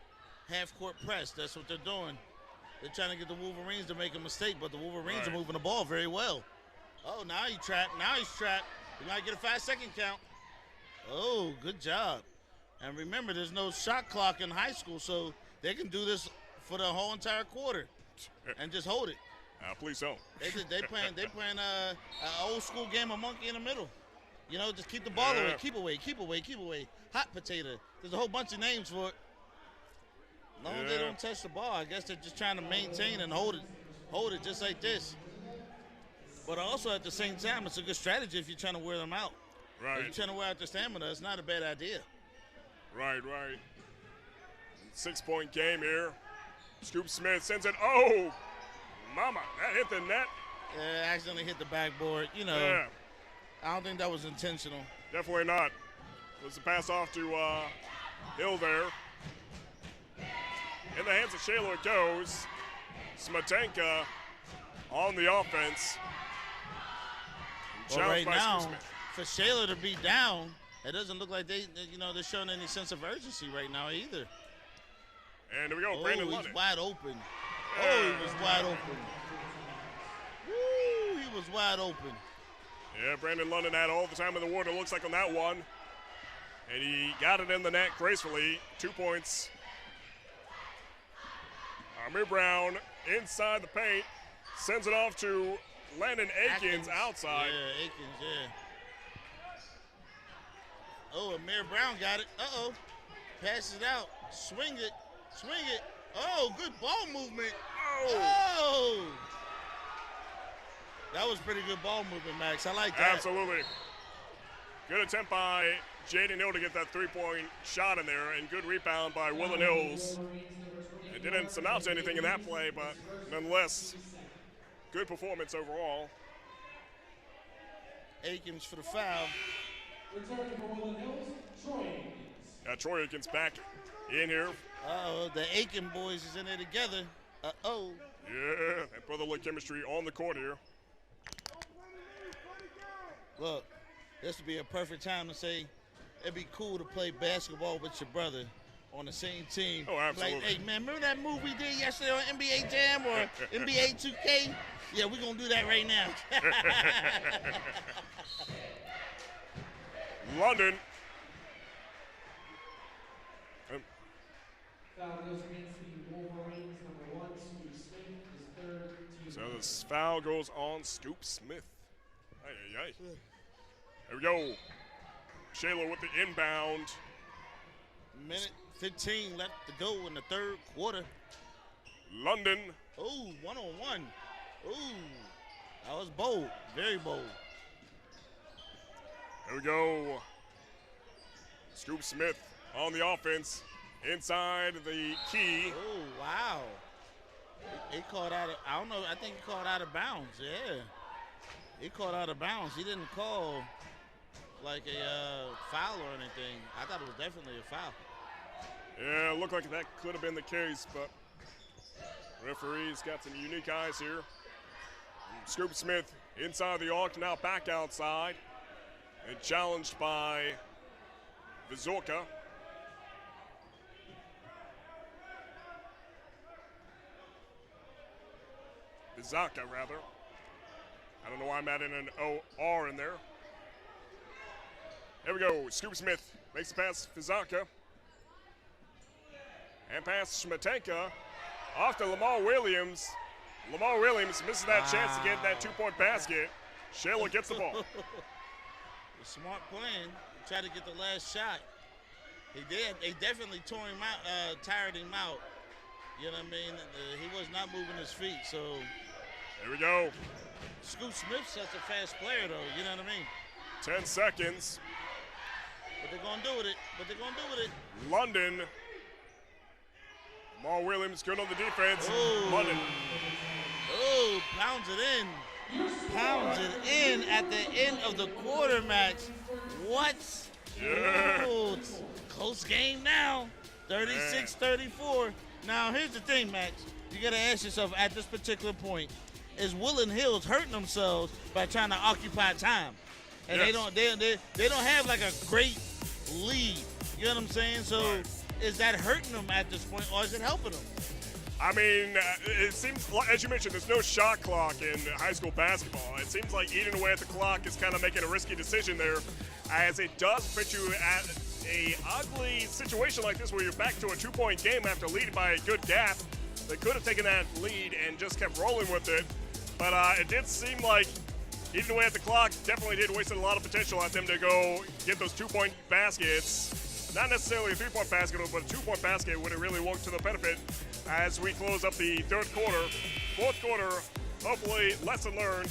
Half-court press. That's what they're doing. They're trying to get the Wolverines to make a mistake, but the Wolverines are moving the ball very well. Oh, now he's trapped. He might get a 5-second count. Oh, good job. And remember, there's no shot clock in high school, so they can do this for the whole entire quarter and just hold it. Please don't. They playing an old school game of monkey in the middle. Just keep the ball away, keep away. Hot potato. There's a whole bunch of names for it. As long as they don't touch the ball, I guess they're just trying to maintain and hold it just like this. But also at the same time, it's a good strategy if you're trying to wear them out. Right. If you're trying to wear out their stamina, it's not a bad idea. Right. 6-point game here. Scoop Smith sends it. Oh, mama, that hit the net. Yeah, accidentally hit the backboard. Yeah. I don't think that was intentional. Definitely not. It was a pass off to Hill there. In the hands of Shaler it goes. Smetanka on the offense. Well, right now, for Shaler to be down, it doesn't look like they're showing any sense of urgency right now either. And here we go, Brandon London. He's wide open. Oh, he was wide open. Woo, he was wide open. Yeah, Brandon London had all the time in the world, it looks like, on that one. And he got it in the net gracefully. 2 points. Amir Brown inside the paint. Sends it off to Landon Akins outside. Yeah, Akins, yeah. Oh, Amir Brown got it. Uh-oh. Passes it out. Swing it. Oh, good ball movement. Oh. That was pretty good ball movement, Max. I like that. Absolutely. Good attempt by Jaden Hill to get that 3-point shot in there, and good rebound by Woodland Hills. It didn't amount to anything in that play, but nonetheless, good performance overall. Akins for the foul. Returning for Woodland Hills, Troy Akins. Troy Akins back in here Uh-oh, the Aiken boys is in there together. Uh-oh. Yeah, that brotherly chemistry on the court here. Look, this would be a perfect time to say it'd be cool to play basketball with your brother on the same team. Oh, absolutely. Like, hey, man, remember that move we did yesterday on NBA Jam or NBA 2K? Yeah, we're going to do that right now. London. Foul goes against the Wolverines, number 1, Scoop Smith, his third team. So this foul goes on Scoop Smith. Ay. There we go. Shaler with the inbound. Minute 15 left to go in the third quarter. London. Ooh, one-on-one. Ooh, that was bold, very bold. There we go. Scoop Smith on the offense. Inside the key. Oh, wow. He called out of, I don't know, I think he called out of bounds, yeah. He called out of bounds. He didn't call like a foul or anything. I thought it was definitely a foul. Yeah, it looked like that could have been the case, but referee's got some unique eyes here. Scoop Smith inside the arc, now back outside. And challenged by Vizorka. Vizaka, rather. I don't know why I'm adding an O-R in there. There we go. Scoop Smith makes the pass to Vizaka. And pass Schmatenka off to Lamar Williams. Lamar Williams misses that chance to get that two-point basket. Shaler gets the ball. Smart playing. He tried to get the last shot. He did. They definitely tore him out, tired him out. You know what I mean? He was not moving his feet, so. There we go. Scoop Smith's such a fast player, though. You know what I mean? 10 seconds. What they're going to do with it? London. Lamar Williams good on the defense. Ooh. London. Oh, pounds it in. Pounds it in at the end of the quarter, Max. What? Yeah. Ooh, it's a close game now. 36-34. Now, here's the thing, Max. You got to ask yourself at this particular point, is Woodland Hills hurting themselves by trying to occupy time? And yes. they don't have like a great lead. You know what I'm saying? So is that hurting them at this point, or is it helping them? I mean, it seems, as you mentioned, there's no shot clock in high school basketball. It seems like eating away at the clock is kind of making a risky decision there, as it does put you at a ugly situation like this where you're back to a two-point game after leading by a good gap. They could have taken that lead and just kept rolling with it, but it did seem like eating away at the clock definitely did waste a lot of potential at them to go get those two-point baskets. Not necessarily a three-point basket, but a two-point basket would have really worked to the benefit as we close up the third quarter. Fourth quarter, hopefully lesson learned,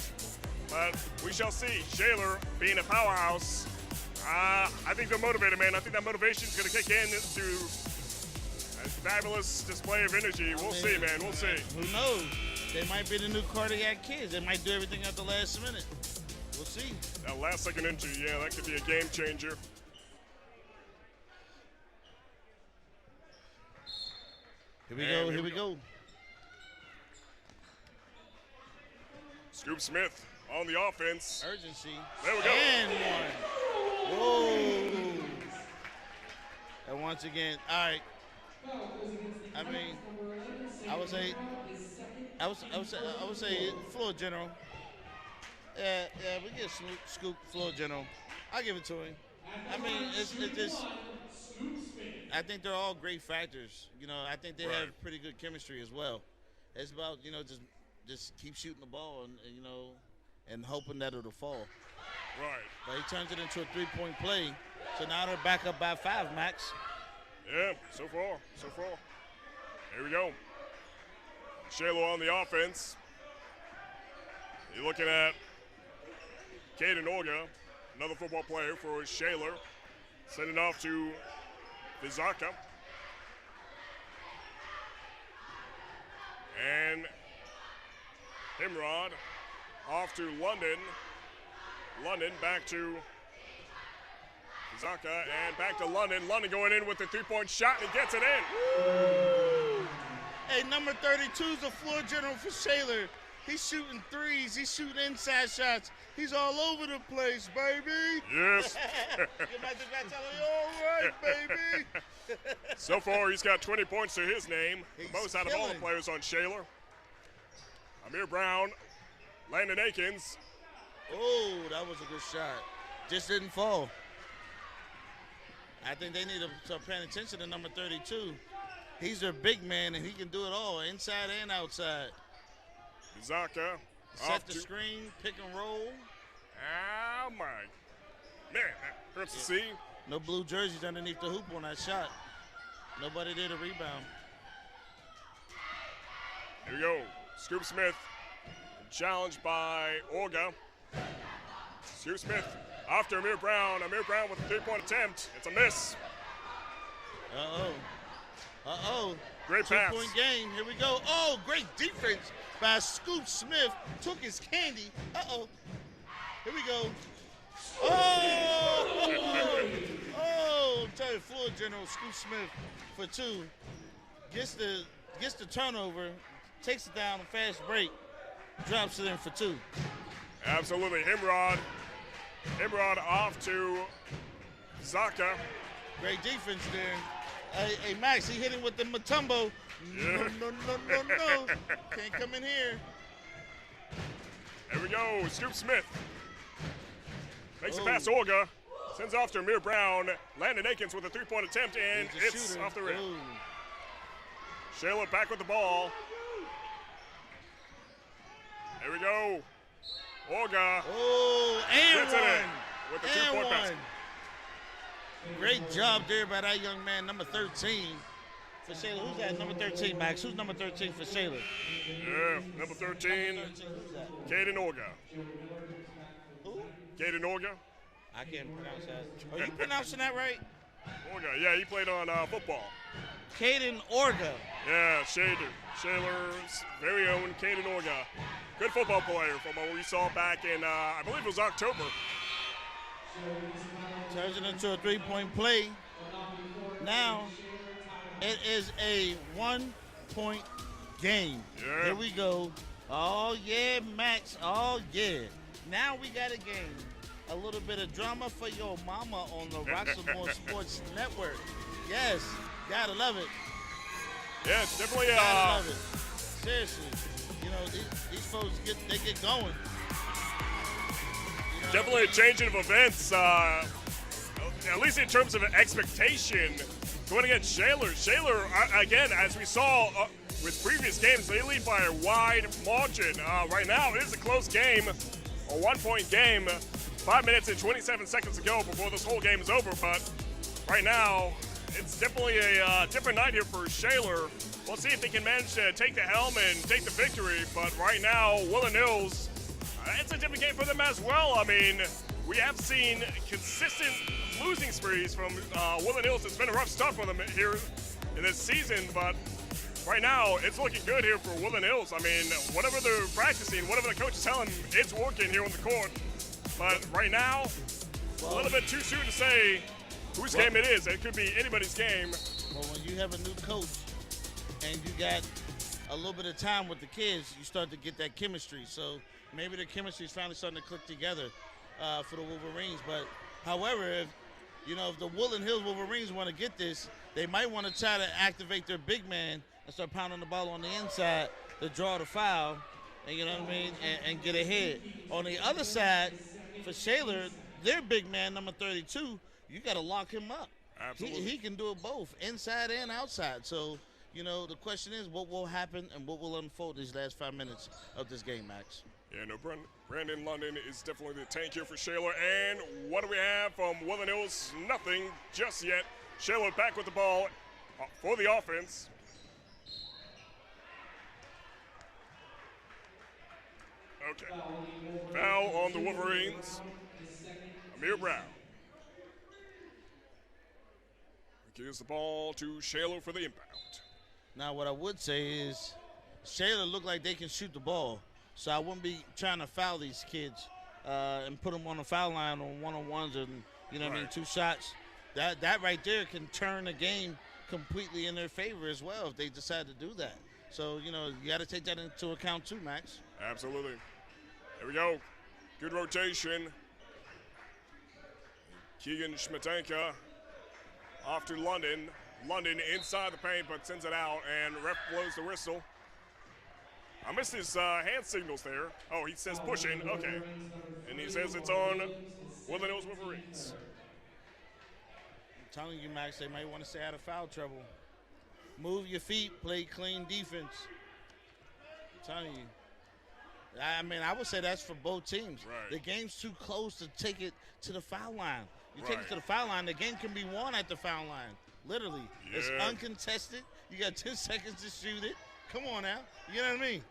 but we shall see. Shaler being a powerhouse, I think they're motivated, man. I think that motivation is going to kick in to a fabulous display of energy. We'll see, man. We'll see. Who knows? They might be the new cardiac kids. They might do everything at the last minute. We'll see. That last second entry, yeah, that could be a game changer. Here we go. Scoop Smith on the offense. Urgency. There we go. And one. Whoa. And once again, all right. I mean, I would say floor general. Yeah, we get Scoop floor general. I'll give it to him. I mean, it's just. I think they're all great factors. You know, I think they have pretty good chemistry as well. It's about, you know, just keep shooting the ball and hoping that it'll fall. Right. But he turns it into a three-point play. So now they're back up by 5, Max. Yeah, so far. Here we go. Shaler on the offense. You're looking at Caden Olga, another football player for Shaler. Sending off to Vizaka. And Himrod off to London. London back to Zaka and back to London. London going in with the three-point shot and gets it in. Hey, number 32 is a floor general for Shaler. He's shooting threes. He's shooting inside shots. He's all over the place, baby. Yes. All right, baby. So far, he's got 20 points to his name. He's Most out of all the killing. players on Shaler. Amir Brown, Landon Akins. Oh, that was a good shot. Just didn't fall. I think they need to start paying attention to number 32. He's their big man, and he can do it all, inside and outside. Zaka. Set the screen, pick and roll. Oh, my. Man, that hurts to see. No blue jerseys underneath the hoop on that shot. Nobody there to rebound. Here we go. Scoop Smith, challenged by Olga. Scoop Smith after Amir Brown. Amir Brown with a three-point attempt. It's a miss. Uh-oh. Great pass. Two-point game. Here we go. Oh, great defense by Scoop Smith. Took his candy. Uh-oh. Here we go. Oh, tell you, floor general Scoop Smith for two. Gets the turnover, takes it down a fast break, drops it in for two. Absolutely. Imrod off to Zaka. Great defense there. Hey, Max, he hit him with the Matumbo. Yeah. No. Can't come in here. There we go. Scoop Smith makes it past Olga. Sends off to Amir Brown. Landon Akins with a three-point attempt, and it's off the rim. Shaler back with the ball. There we go. Olga. And gets it in one. with the two-point basket. Great job there by that young man, number 13 for Shaler. Who's that, number 13, Max? Who's number 13 for Shaler? Yeah, number 13, Caden Olga. Who? Caden Olga. I can't pronounce that. Are you pronouncing that right? Olga, yeah, he played on football. Caden Olga. Yeah, Shaler's very own Caden Olga. Good football player from what we saw back in, I believe it was October. Turns it into a three-point play. Now, it is a one-point game. Yeah. Here we go. Oh, yeah, Max. Oh, yeah. Now we got a game. A little bit of drama for your mama on the Roxamore Sports Network. Yes, gotta love it. Yeah, it's definitely gotta love it. Seriously, you know these folks get going. You know, definitely a changing of events. At least in terms of expectation, going against Shaler. Shaler, again, as we saw with previous games, they lead by a wide margin. Right now, it is a close game, a one-point game. 5 minutes and 27 seconds to go before this whole game is over, but right now, it's definitely a different night here for Shaler. We'll see if they can manage to take the helm and take the victory, but right now, Woodland Hills, it's a different game for them as well. I mean, we have seen consistent losing sprees from Woodland Hills. It's been a rough start for them here in this season, but right now, it's looking good here for Woodland Hills. I mean, whatever they're practicing, whatever the coach is telling them, it's working here on the court. But right now, a little bit too soon to say whose game it is. It could be anybody's game. Well, when you have a new coach and you got a little bit of time with the kids, you start to get that chemistry. So maybe the chemistry is finally starting to click together for the Wolverines. But however, if the Woodland Hills Wolverines want to get this, they might want to try to activate their big man and start pounding the ball on the inside to draw the foul, and you know what I mean, and get ahead. On the other side, for Shaler, their big man, number 32, you got to lock him up. Absolutely. He can do it both, inside and outside. So, the question is what will happen and what will unfold these last 5 minutes of this game, Max? Yeah, no, Brandon London is definitely the tank here for Shaler. And what do we have from Woodland Hills? Nothing just yet. Shaler back with the ball for the offense. Okay. Foul on the Wolverines. Amir Brown. Gives the ball to Shaler for the inbound. Now, what I would say is Shaler look like they can shoot the ball, so I wouldn't be trying to foul these kids and put them on the foul line on one-on-ones and You know what I mean? 2 shots. That right there can turn the game completely in their favor as well if they decide to do that. So, you know, you got to take that into account too, Max. Absolutely. Here we go. Good rotation. Keegan Schmetanka off to London. London inside the paint, but sends it out, and ref blows the whistle. I missed his hand signals there. Oh, he says pushing. Okay. And he says it's on Woodland Hills Wolverines. I'm telling you, Max, they might want to stay out of foul trouble. Move your feet, play clean defense. I'm telling you. I mean, I would say that's for both teams. Right. The game's too close to take it to the foul line. You take it to the foul line, the game can be won at the foul line. Literally. Yeah. It's uncontested. You got 10 seconds to shoot it. Come on now. You know what I mean?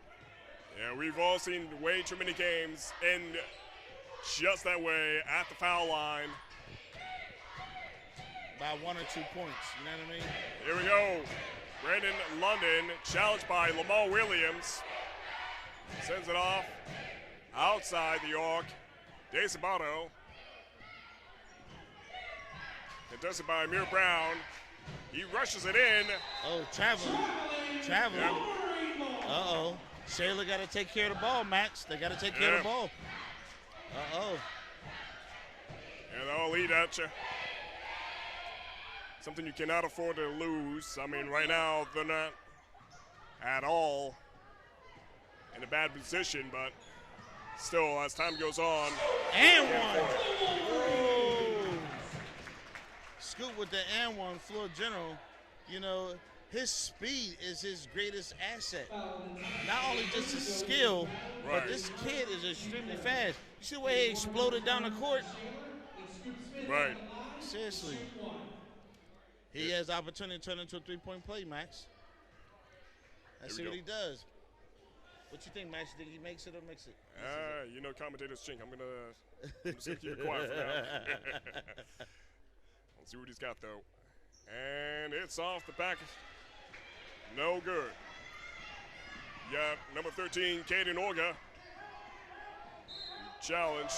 Yeah, we've all seen way too many games end just that way at the foul line. By 1 or 2 points. You know what I mean? Here we go. Brandon London challenged by Lamar Williams. Sends it off outside the arc. De Sabato. Contested by Amir Brown. He rushes it in. Oh, traveling. Traveling. Uh-oh. Shaler got to take care of the ball, Max. They got to take care of the ball. Uh-oh. And they'll lead at you. Something you cannot afford to lose. I mean, right now, they're not at all in a bad position, but still, as time goes on. And one. Whoa. Scoop with the and one, floor general. You know, his speed is his greatest asset. Not only just his skill, but this kid is extremely fast. You see the way he exploded down the court? Right. Seriously. He has the opportunity to turn into a 3-point play, Max. Let's see what he does. What you think, Max? You think he makes it or mix it? You know, commentators chink. I'm just gonna keep it quiet for now. Let's see what he's got though. And it's off the back. No good. Yeah, number 13, Caden Orga. Challenge.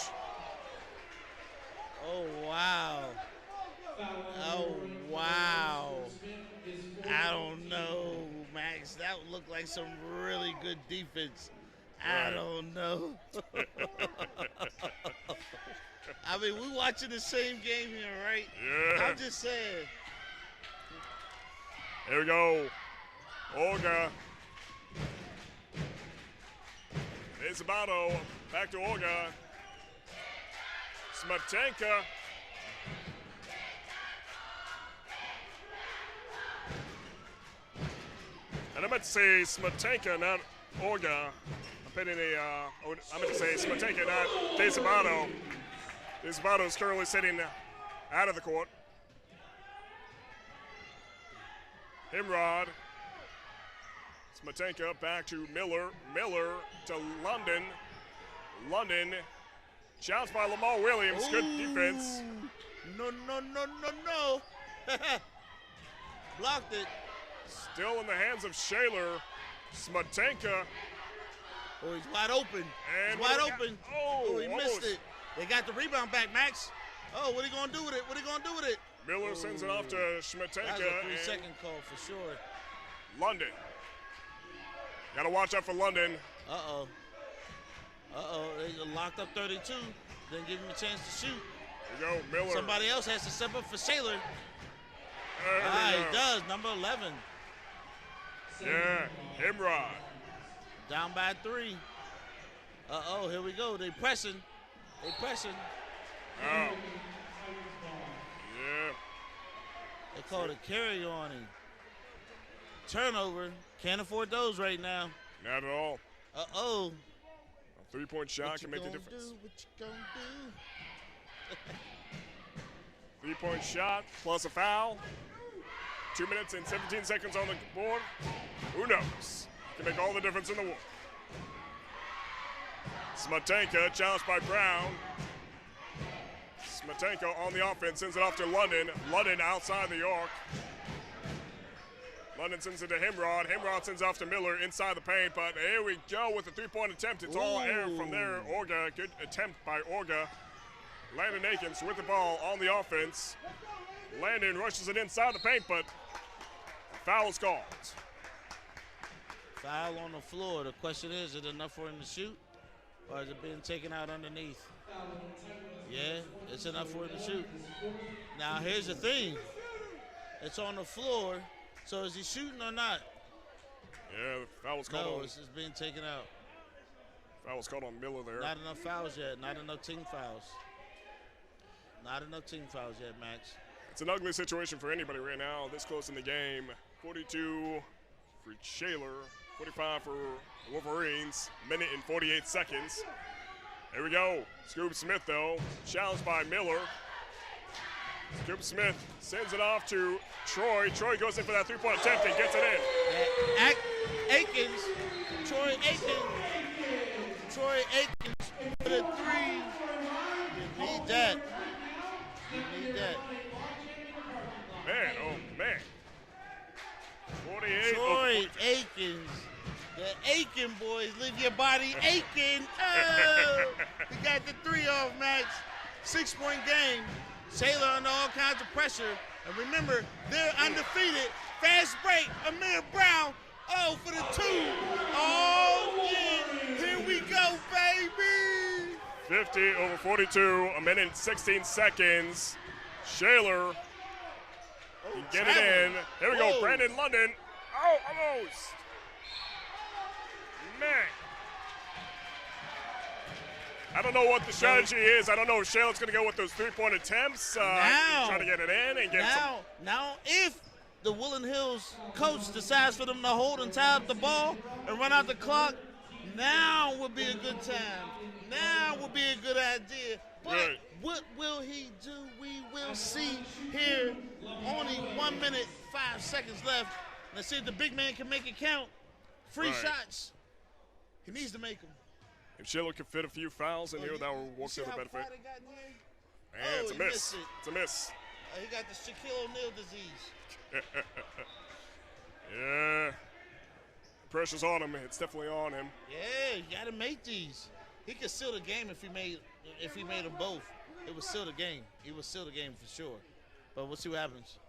Oh, wow. Oh, wow. I don't know, Max. That looked like some really good defense. I don't know. I mean, we're watching the same game here, right? Yeah. I'm just saying. Here we go. Olga. It's Sabato. Back to Olga. Smetanka. And I meant to say Smetanka, not Olga. I meant to say Smetanka, not De Sabato. De Sabato is currently sitting out of the court. Himrod. Smetanka back to Miller. Miller to London. London. Challenged by Lamar Williams. Good defense. No. Blocked it. Still in the hands of Shaler. Smetanka. Oh, he's wide open. And he's wide open. Oh, he missed it. They got the rebound back, Max. Oh, what are you going to do with it? Miller sends it off to Smetanka. That's a 3-second call for sure. London. Got to watch out for London. Uh-oh. They locked up 32. Didn't give him a chance to shoot. Here we go, Miller. Somebody else has to step up for Shaler. He does, number 11. Yeah, Himrod. Down by 3. Uh-oh, here we go. They pressing. Oh. Yeah. They called a carry on him. Turnover. Can't afford those right now. Not at all. Uh-oh. A 3-point shot can make the difference. What you gonna do? 3-point shot plus a foul. 2 minutes and 17 seconds on the board. Who knows? Can make all the difference in the world. Smetanka challenged by Brown. Smetanka on the offense, sends it off to London. London outside the arc. London sends it to Himrod. Himrod sends off to Miller inside the paint, but here we go with a 3-point attempt. It's all air from there. Orga, good attempt by Orga. Landon Akins with the ball on the offense. Landon rushes it inside the paint, but foul is called. Foul on the floor. The question is it enough for him to shoot, or is it being taken out underneath? Yeah, it's enough for him to shoot. Now, here's the thing. It's on the floor, so is he shooting or not? Yeah, the foul was called on. No, it's being taken out. Foul was called on Miller there. Not enough fouls yet. Not enough team fouls. Not enough team fouls yet, Max. It's an ugly situation for anybody right now, this close in the game. 42 for Shaler, 45 for Wolverines, minute and 48 seconds. Here we go. Scoop Smith, though, challenged by Miller. Scoop Smith sends it off to Troy. Troy goes in for that three-point attempt and gets it in. Akins, Troy Akins for the three. You need that. You need that. Man, oh man. 48. Troy Akins. The Aiken boys, leave your body aching. Oh, he got the three off, Max. 6-point game. Shaler under all kinds of pressure. And remember, they're undefeated. Fast break, Amir Brown. Oh, for the two. Oh, yeah. Here we go, baby. 50/42, a minute and 16 seconds. Shaler can get it in. Here we go, Brandon London. Oh, almost. Man. I don't know what the strategy is. I don't know if Shaler's going to go with those three-point attempts. Try to get it in and get Now, if the Woodland Hills coach decides for them to hold and tie up the ball and run out the clock, now would be a good time. Now would be a good idea. But what will he do? We will see here. Only 1 minute, 5 seconds left. Let's see if the big man can make it count. Free shots. He needs to make them. If Shaler can fit a few fouls in here, that will work to the benefit. And it's a miss. It's a miss. He got the Shaquille O'Neal disease. Yeah. The pressure's on him. It's definitely on him. Yeah, you got to make these. He could seal the game if he made them both. It would seal the game. He would seal the game for sure. But we'll see what happens.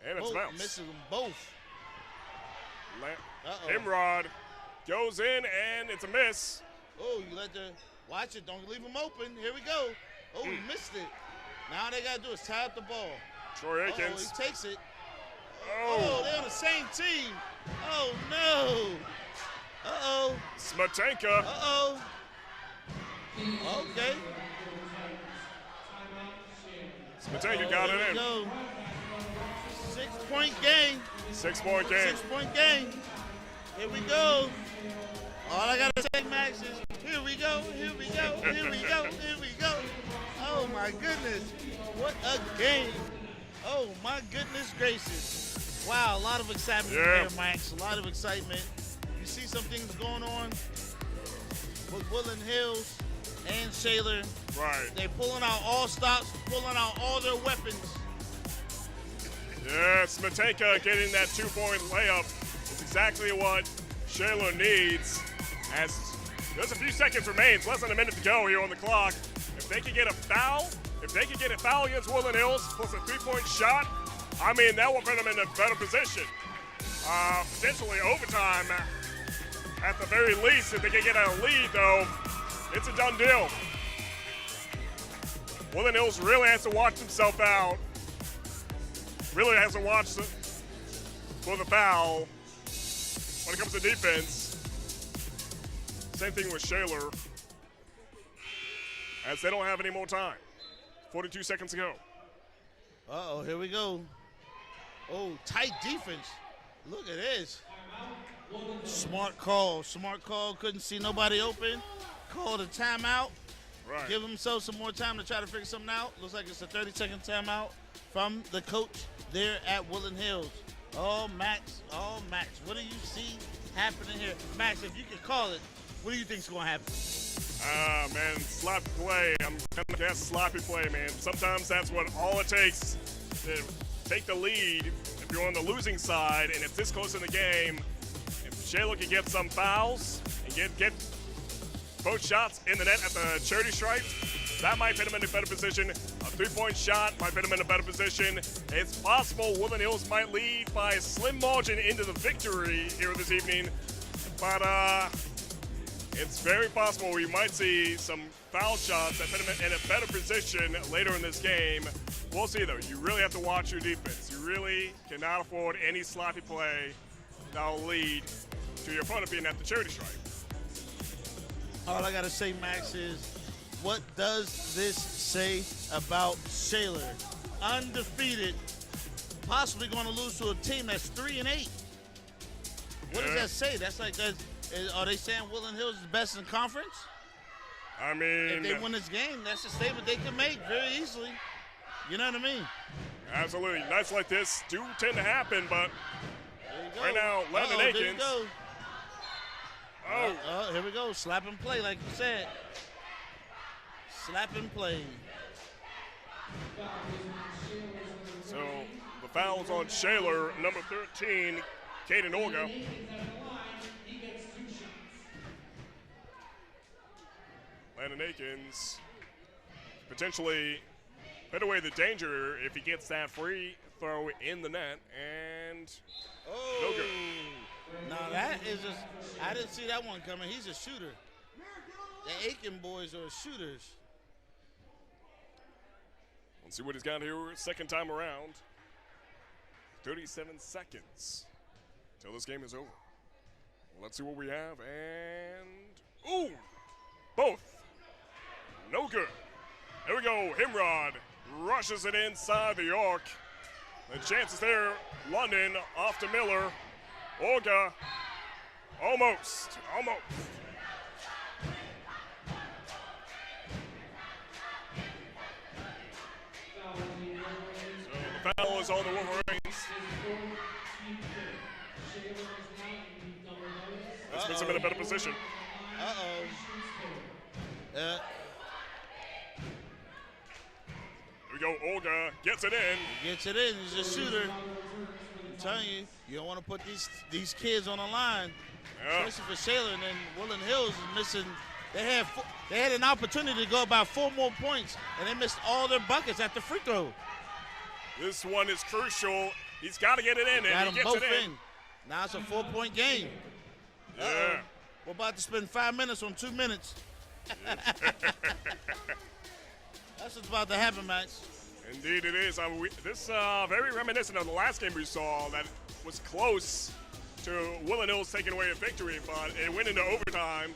And it's bounce. Misses them both. Imrod goes in, and it's a miss. Oh, you let the – watch it. Don't leave him open. Here we go. Oh, he missed it. Now all they got to do is tie up the ball. Troy Akins. He takes it. Oh, they're on the same team. Oh, no. Uh-oh. Smetanka. Uh-oh. Okay. Smetanka got it in. Go. 6-point game. 6-point game. 6-point game. Here we go. All I got to say, Max, is here we go, here we go, here we go, here we go. Oh, my goodness. What a game. Oh, my goodness gracious. Wow, a lot of excitement here, Max. A lot of excitement. You see some things going on with Woodland Hills and Shaler. Right. They're pulling out all stops, pulling out all their weapons. Yeah, Smetanka getting that 2-point layup is exactly what Shaler needs. As there's a few seconds remains, less than a minute to go here on the clock. If they can get a foul, against Woodland Hills plus a 3-point shot, I mean, that will put them in a better position. Potentially overtime at the very least. If they can get a lead, though, it's a done deal. Woodland Hills really has to watch himself out. Really has to watch for the foul when it comes to defense. Same thing with Shaler, as they don't have any more time. 42 seconds to go. Uh-oh, here we go. Oh, tight defense. Look at this. Smart call. Couldn't see nobody open. Called a timeout. Right. Give himself some more time to try to figure something out. Looks like it's a 30-second timeout from the coach there at Woodland Hills. Oh, Max. What do you see happening here? Max, if you could call it, what do you think's going to happen? Man, sloppy play. I'm going to guess sloppy play, man. Sometimes that's what all it takes to take the lead if you're on the losing side and it's this close in the game. If Shaler can get some fouls and get both shots in the net at the charity stripe, That might put him in a better position. A three-point shot might put him in a better position. It's possible Woodland Hills might lead by a slim margin into the victory here this evening. But it's very possible we might see some foul shots that put him in a better position later in this game. We'll see, though. You really have to watch your defense. You really cannot afford any sloppy play that will lead to your opponent being at the charity stripe. All I got to say, Max, is what does this say about Shaler? Undefeated, possibly going to lose to a team that's 3-8. What does that say? That's like, are they saying Woodland Hills is best in conference? I mean, if they win this game, that's a statement they can make very easily. You know what I mean? Absolutely. Nights like this do tend to happen, but right now, Landon Akins. There you go. Oh, here we go. Slap and play, like you said. Slap and play. So the foul's on Shaler, number 13, Caden Olga. Landon Akins potentially put away the danger if he gets that free throw in the net, and no good. Now that is just, I didn't see that one coming. He's a shooter. The Aiken boys are shooters. Let's see what he's got here second time around. 37 seconds till this game is over. Let's see what we have, and ooh, both. No good. Here we go. Himrod rushes it inside the arc. The chances there. London off to Miller. Olga, almost. So the foul is on the Wolverines. This puts him in a better position. Here we go. Olga gets it in. Gets it in. He's a shooter. I'm telling you, you don't want to put these kids on the line, especially for Shaler. And then Woodland Hills is missing. They had an opportunity to go about 4 more points, and they missed all their buckets at the free throw. This one is crucial. He's got to get it in, and he gets it in. Now it's a 4-point game. Yeah. We're about to spend 5 minutes on 2 minutes. That's what's about to happen, Max. Indeed it is. This very reminiscent of the last game we saw that was close to Woodland Hills taking away a victory, but it went into overtime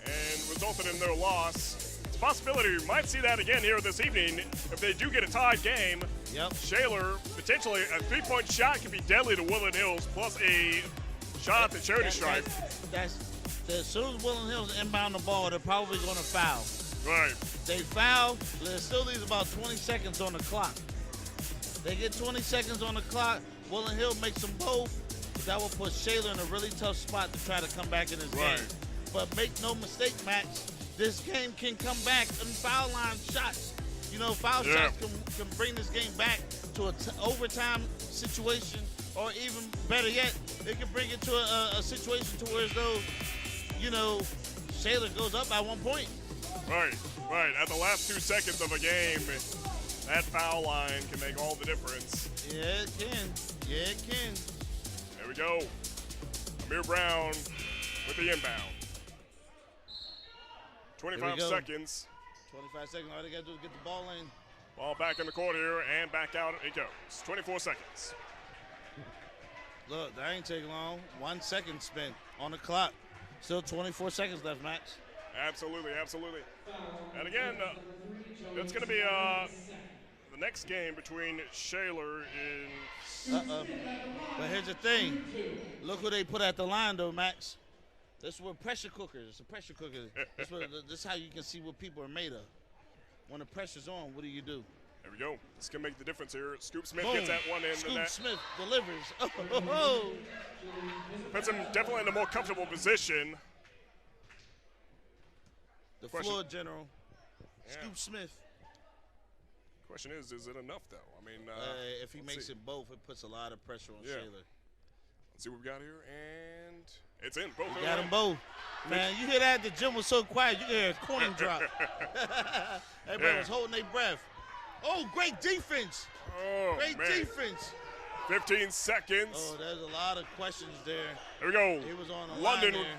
and resulted in their loss. It's a possibility we might see that again here this evening if they do get a tied game. Yep. Shaler, potentially a 3-point shot could be deadly to Woodland Hills, plus a shot at the charity stripe. As soon as Woodland Hills inbound the ball, they're probably going to foul. Right. They foul, there still leaves about 20 seconds on the clock. They get 20 seconds on the clock, Woodland Hill makes them both, but that will put Shaler in a really tough spot to try to come back in this game. But make no mistake, Max, this game can come back in foul line shots. You know, foul shots can bring this game back to an overtime situation, or even better yet, it can bring it to a situation to where as though, you know, Shaler goes up by 1 point. Right. At the last 2 seconds of a game, that foul line can make all the difference. Yeah, it can. There we go. Amir Brown with the inbound. 25 seconds. 25 seconds. All they got to do is get the ball in. Ball back in the court here, and back out it goes. 24 seconds. Look, that ain't take long. 1 second spent on the clock. Still 24 seconds left, Max. Absolutely. And again, it's going to be the next game between Shaler and... But here's the thing. Look who they put at the line, though, Max. This is what pressure cookers. It's a pressure cooker. This is how you can see what people are made of. When the pressure's on, what do you do? There we go. This can make the difference here. Scoop Smith gets that one in. Scoop Smith delivers. Puts him definitely in a more comfortable position. The floor general, Scoop Smith. Question is it enough, though? I mean, if he makes it both, it puts a lot of pressure on Shaler. Let's see what we got here, and it's in. Both got them both. Man, you hear that? The gym was so quiet, you could hear a coin drop. Everybody was holding their breath. Oh, great defense. Oh, great man. defense. 15 seconds. Oh, there's a lot of questions there. There we go. He was on the London. line there.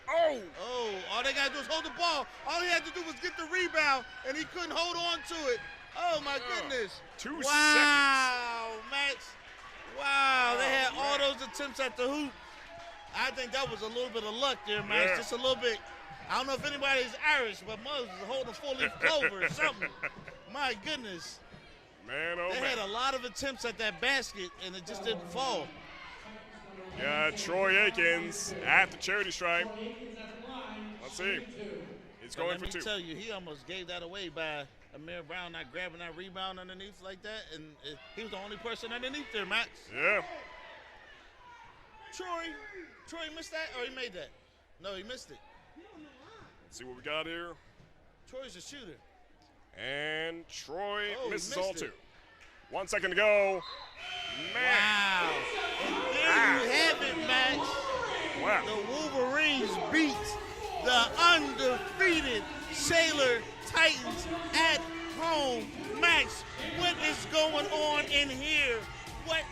Oh! Oh, all they got to do is hold the ball. All he had to do was get the rebound, and he couldn't hold on to it. Oh, my goodness. 2 wow, seconds. Max. Wow, they had all man. those attempts at the hoop. I think that was a little bit of luck there, Max. Yeah. Just a little bit. I don't know if anybody's Irish, but Moses is holding a four-leaf clover or something. My goodness. Man, oh, They man. had a lot of attempts at that basket, and it just didn't fall. Yeah, Troy Aikens at the charity stripe. Let's see. He's going for 2. Let me tell you, he almost gave that away by Amir Brown not grabbing that rebound underneath like that, and he was the only person underneath there, Max. Yeah. Troy missed that, or he made that? No, he missed it. Let's see what we got here. Troy's a shooter. And Troy misses missed all it. 2. 1 second to go. Man. Wow. And there you have it, Max. Wow. The Wolverines beat the undefeated Shaler Titans at home. Max, what is going on in here? What?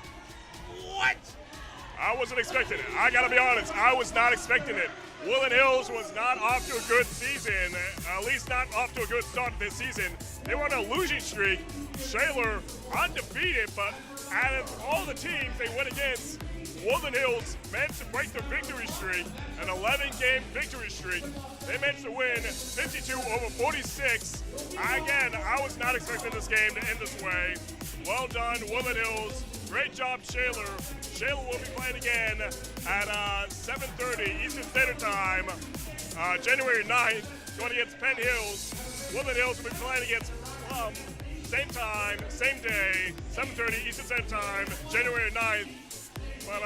I wasn't expecting it. I got to be honest. I was not expecting it. Woodland Hills was not off to a good season, at least not off to a good start this season. They were on a losing streak. Shaler undefeated, but out of all the teams they went against, Woodland Hills managed to break their victory streak, an 11-game victory streak. They managed to win 52 over 46. Again, I was not expecting this game to end this way. Well done, Woodland Hills. Great job, Shaler. Shaler will be playing again at 7:30 Eastern Standard Time, January 9th, going against Penn Hills. Woodland Hills will be playing against Plum, same time, same day, 7:30 Eastern Standard Time, January 9th. But,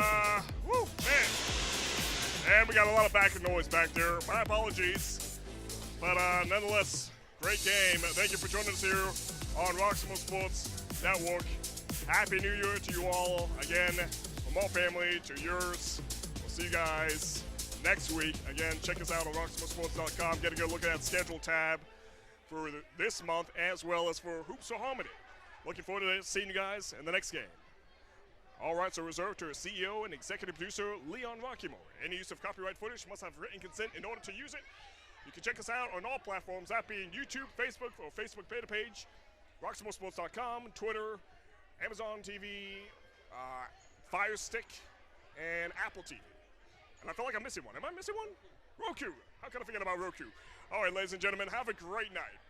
woo, man. And we got a lot of back noise back there. My apologies. But, nonetheless, great game. Thank you for joining us here on Roxamore Sports Network. Happy New Year to you all. Again, from our family to yours. We'll see you guys next week. Again, check us out on roxamoresports.com. Get a good look at that schedule tab for this month as well as for Hoops for Harmony. Looking forward to seeing you guys in the next game. All rights are reserved to our CEO and executive producer, Leon Roxamore. Any use of copyright footage must have written consent in order to use it. You can check us out on all platforms, that being YouTube, Facebook, or Facebook beta page, roxamoresports.com, Twitter, Amazon TV, Fire Stick, and Apple TV. And I feel like I'm missing one. Am I missing one? Roku. How can I forget about Roku? All right, ladies and gentlemen, have a great night.